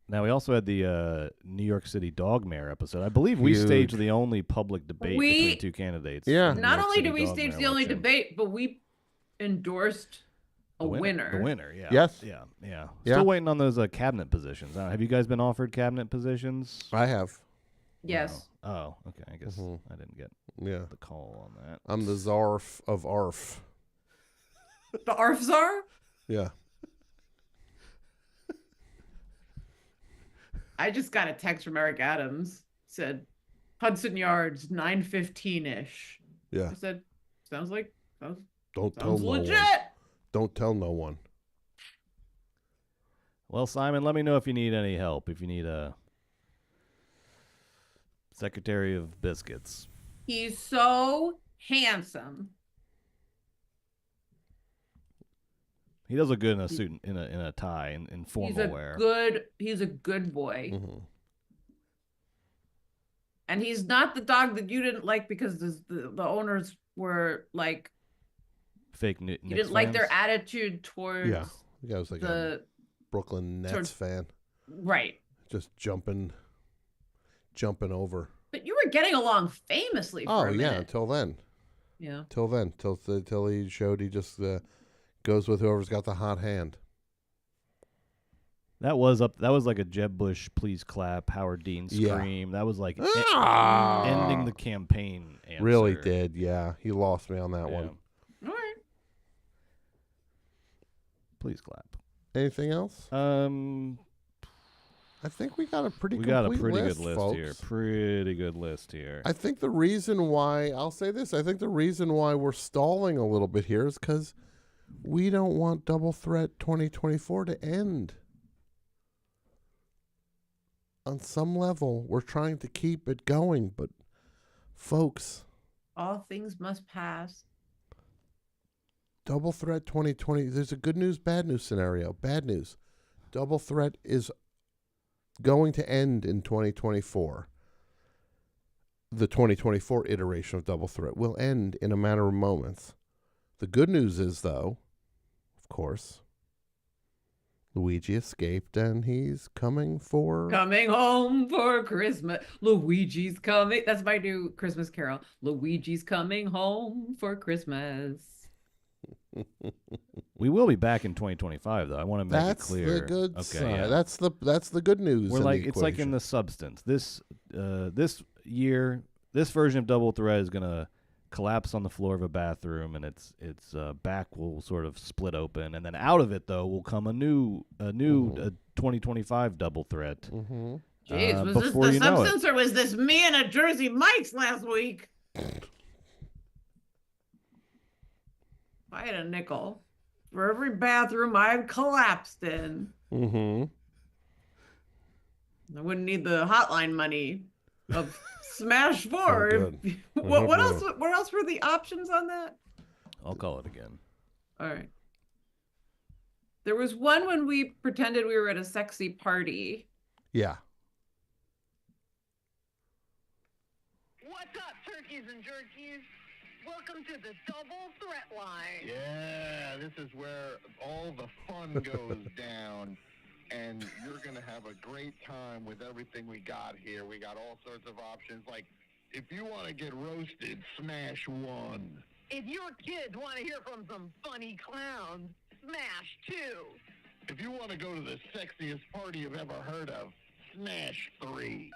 Now, we also had the New York City Dogmare episode. I believe we Huge. staged the only public debate We- between two candidates. Yeah. in the Not New York only City did we stage Dogmare the only election. debate, but we endorsed a winner. The winner, yeah. Yes. Yeah, yeah. Yeah. Still waiting on those cabinet positions. Have you guys been offered cabinet positions? I have. Yes. No. Oh, okay. I guess Mhm. I didn't get Yeah. the call on that. I'm the Zarf of ARF. The Arfzar? Yeah. I just got a text from Eric Adams. Said Hudson Yards 9:15-ish. Yeah. I said, sounds Don't tell sounds no legit. one. Don't tell no one. Well, Simon, let me know if you need any help. If you need a Secretary of Biscuits. He's so handsome. He does look good in a suit, in a tie, in formal wear. He's a good boy. Mm-hmm. And he's not the dog that you didn't like because the owners were like fake you Knicks didn't like their fans. attitude towards Yeah. The guy was like a the Brooklyn Nets towards- fan. right. Just jumping over. But you were getting along famously for a minute. Until then. Yeah. Till he showed he just goes with whoever's got the hot hand. That was like a Jeb Bush please clap, Howard Dean scream. That was like ending the campaign answer. Really did, yeah. He lost me on that one. All right. Please clap. Anything else? I think we got a pretty good list folks. here. Pretty good list here. I think the reason why we're stalling a little bit here is because we don't want Double Threat 2024 to end. On some level, we're trying to keep it going, but folks, All things must pass. Double Threat 2020, there's a good news, bad news scenario. Bad news. Double Threat is going to end in 2024. The 2024 iteration of Double Threat will end in a matter of moments. The good news is, though, of course, Luigi escaped and he's coming home for Christmas. Luigi's coming. That's my new Christmas carol. Luigi's coming home for Christmas. We will be back in 2025, though. I want to make it clear. That's the good side. Yeah. That's the good news. We're like it's like in the substance. This year, this version of Double Threat is gonna collapse on the floor of a bathroom, and its back will sort of split open, and then out of it though will come a new 2025 Double Threat. Mm-hmm. Jeez, was this the substance, or was this me and a Jersey Mike's last week? I had a nickel for every bathroom I've collapsed in. Mm-hmm. I wouldn't need the hotline money of Smash 4. good. What else? What else were the options on that? I'll call it again. All right. There was one when we pretended we were at a sexy party. Yeah. What's up, turkeys and jerkies? Welcome to the Double Threat Line. Yeah, this is where all the fun goes down, and you're going to have a great time with everything we got here. We got all sorts of options. Like, if you want to get roasted, smash 1. If your kids want to hear from some funny clowns, smash 2. If you want to go to the sexiest party you've ever heard of, smash 3.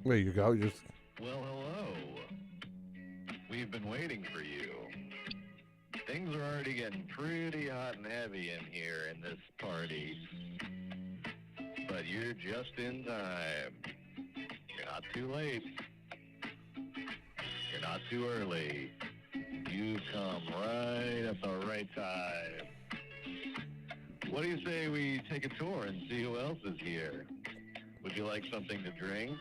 There you go. Well, hello. We've been waiting for you. Things are already getting pretty hot and heavy in here in this party. But you're just in time. You're not too late. You're not too early. You've come right at the right time. What do you say we take a tour and see who else is here? Would you like something to drink?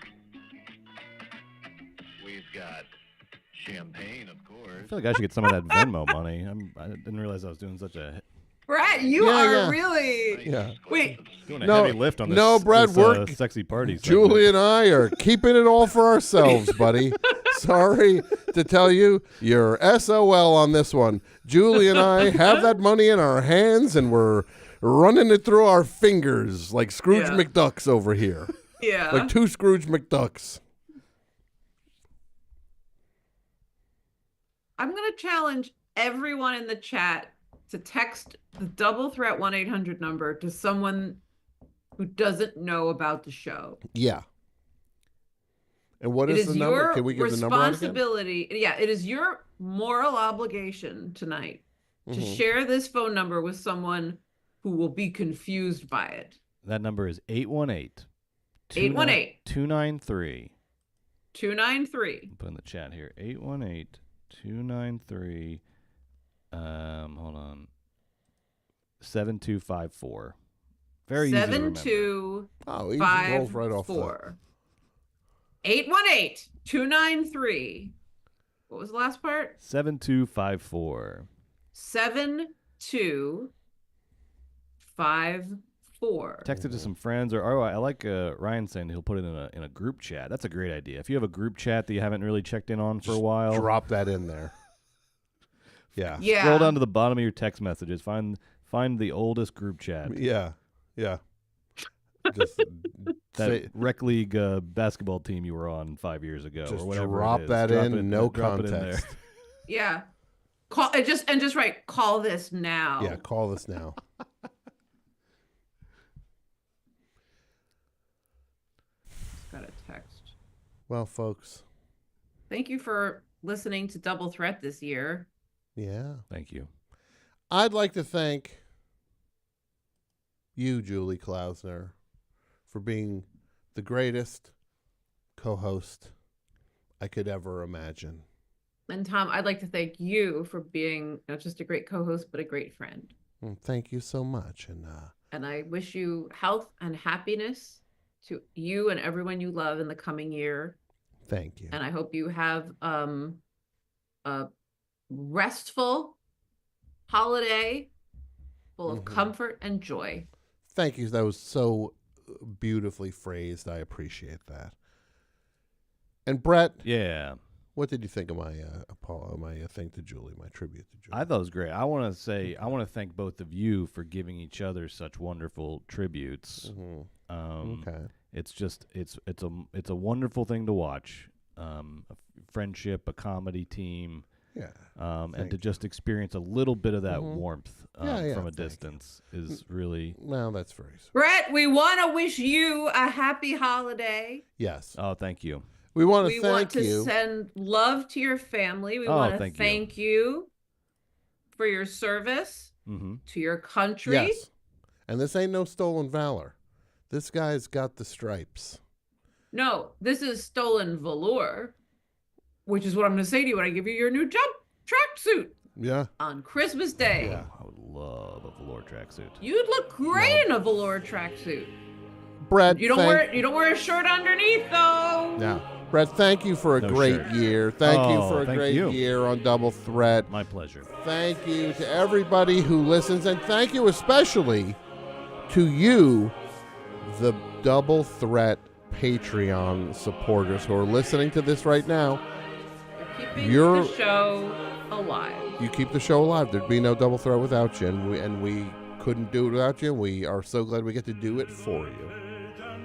We've got champagne, of course. I feel like I should get some of that Venmo money. I didn't realize I was doing such a Brad, you are really. Yeah. Wait. doing a heavy lift on this. No, Brad, this, sexy party. Julie and I are keeping it all for ourselves, buddy. Sorry to tell you, you're SOL on this one. Julie and I have that money in our hands, and we're running it through our fingers like Scrooge McDucks over here. Yeah. Like two Scrooge McDucks. I'm going to challenge everyone in the chat to text the Double Threat 1-800 number to someone who doesn't know about the show. Yeah. And what is the number? Can we give the number out again? Responsibility. Yeah, it is your moral obligation tonight to share this phone number with someone who will be confused by it. That number is 818 818 293 293. Put in the chat here. 818 293 hold on. 7254. Very easy to remember. 7254. Oh, easy. Rolls right off that. 818 293. What was the last part? 7254. 7254. 4. Text it to some friends, or I like Ryan saying he'll put it in a group chat. That's a great idea. If you have a group chat that you haven't really checked in on for a while, Drop that in there. Yeah. Yeah. Scroll down to the bottom of your text messages. Find the oldest group chat. Yeah. Just That rec league basketball team you were on 5 years ago, just or whatever. drop it is. that Drop in. it, No drop it in there. context. Yeah. Call and just write, call this now. Yeah. Call this now. Just got a text. Well, folks. Thank you for listening to Double Threat this year. Yeah. Thank you. I'd like to thank you, Julie Klausner, for being the greatest co-host I could ever imagine. And Tom, I'd like to thank you for being not just a great co-host, but a great friend. Well, thank you so much. And I wish you health and happiness to you and everyone you love in the coming year. Thank you. And I hope you have a restful holiday full of comfort and joy. Thank you. That was so beautifully phrased. I appreciate that. And Brett, Yeah. what did you think of my thing to Julie, my tribute to Julie? I thought it was great. I want to thank both of you for giving each other such wonderful tributes. Okay. It's just it's a wonderful thing to watch. A friendship, a comedy team. Yeah. And to just experience a little bit of that warmth Yeah, from a thank you. distance is really. Well, that's very sweet. Brett, we want to wish you a happy holiday. Yes. Oh, thank you. We want to We want thank to you. send love to your family. We Oh, want to thank you. thank you for your service Mm-hmm. to your country. Yes. And this ain't no stolen valor. This guy's got the stripes. No, this is stolen velour, which is what I'm going to say to you when I give you your new jump tracksuit Yeah. on Christmas Day. Yeah. I would love a velour tracksuit. You'd look great in a velour tracksuit. Brett, You don't wear a shirt underneath though. No. Brett, thank you for a No great shirt. year. Thank you Oh, for a thank great you. year on Double Threat. My pleasure. Thank you to everybody who listens, and thank you especially to you, the Double Threat Patreon supporters who are listening to this right now. You're keeping the show alive. You keep the show alive. There'd be no Double Threat without you, and we couldn't do it without you. We are so glad we get to do it for you.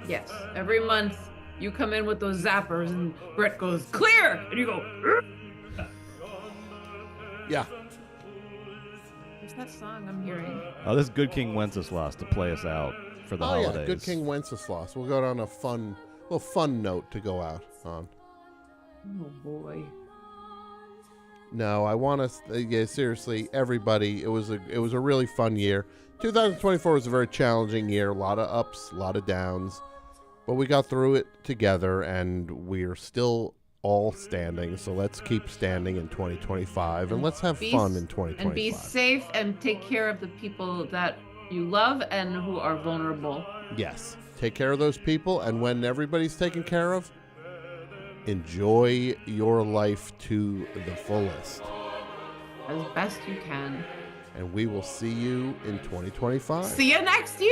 Yes. Every month you come in with those zappers and Brett goes, clear! And you go, Yeah. what's that song I'm hearing? Oh, this is Good King Wenceslas to play us out for the holidays. Yeah, Good King Wenceslas. We'll go on a little fun note to go out on. Oh boy. No, I want to. Seriously, everybody. It was a really fun year. 2024 was a very challenging year. A lot of ups, a lot of downs, but we got through it together, and we're still all standing. So let's keep standing in 2025, and let's have fun in 2025. And be safe and take care of the people that you love and who are vulnerable. Yes, take care of those people, and when everybody's taken care of, enjoy your life to the fullest. As best you can. And we will see you in 2025. See you next year.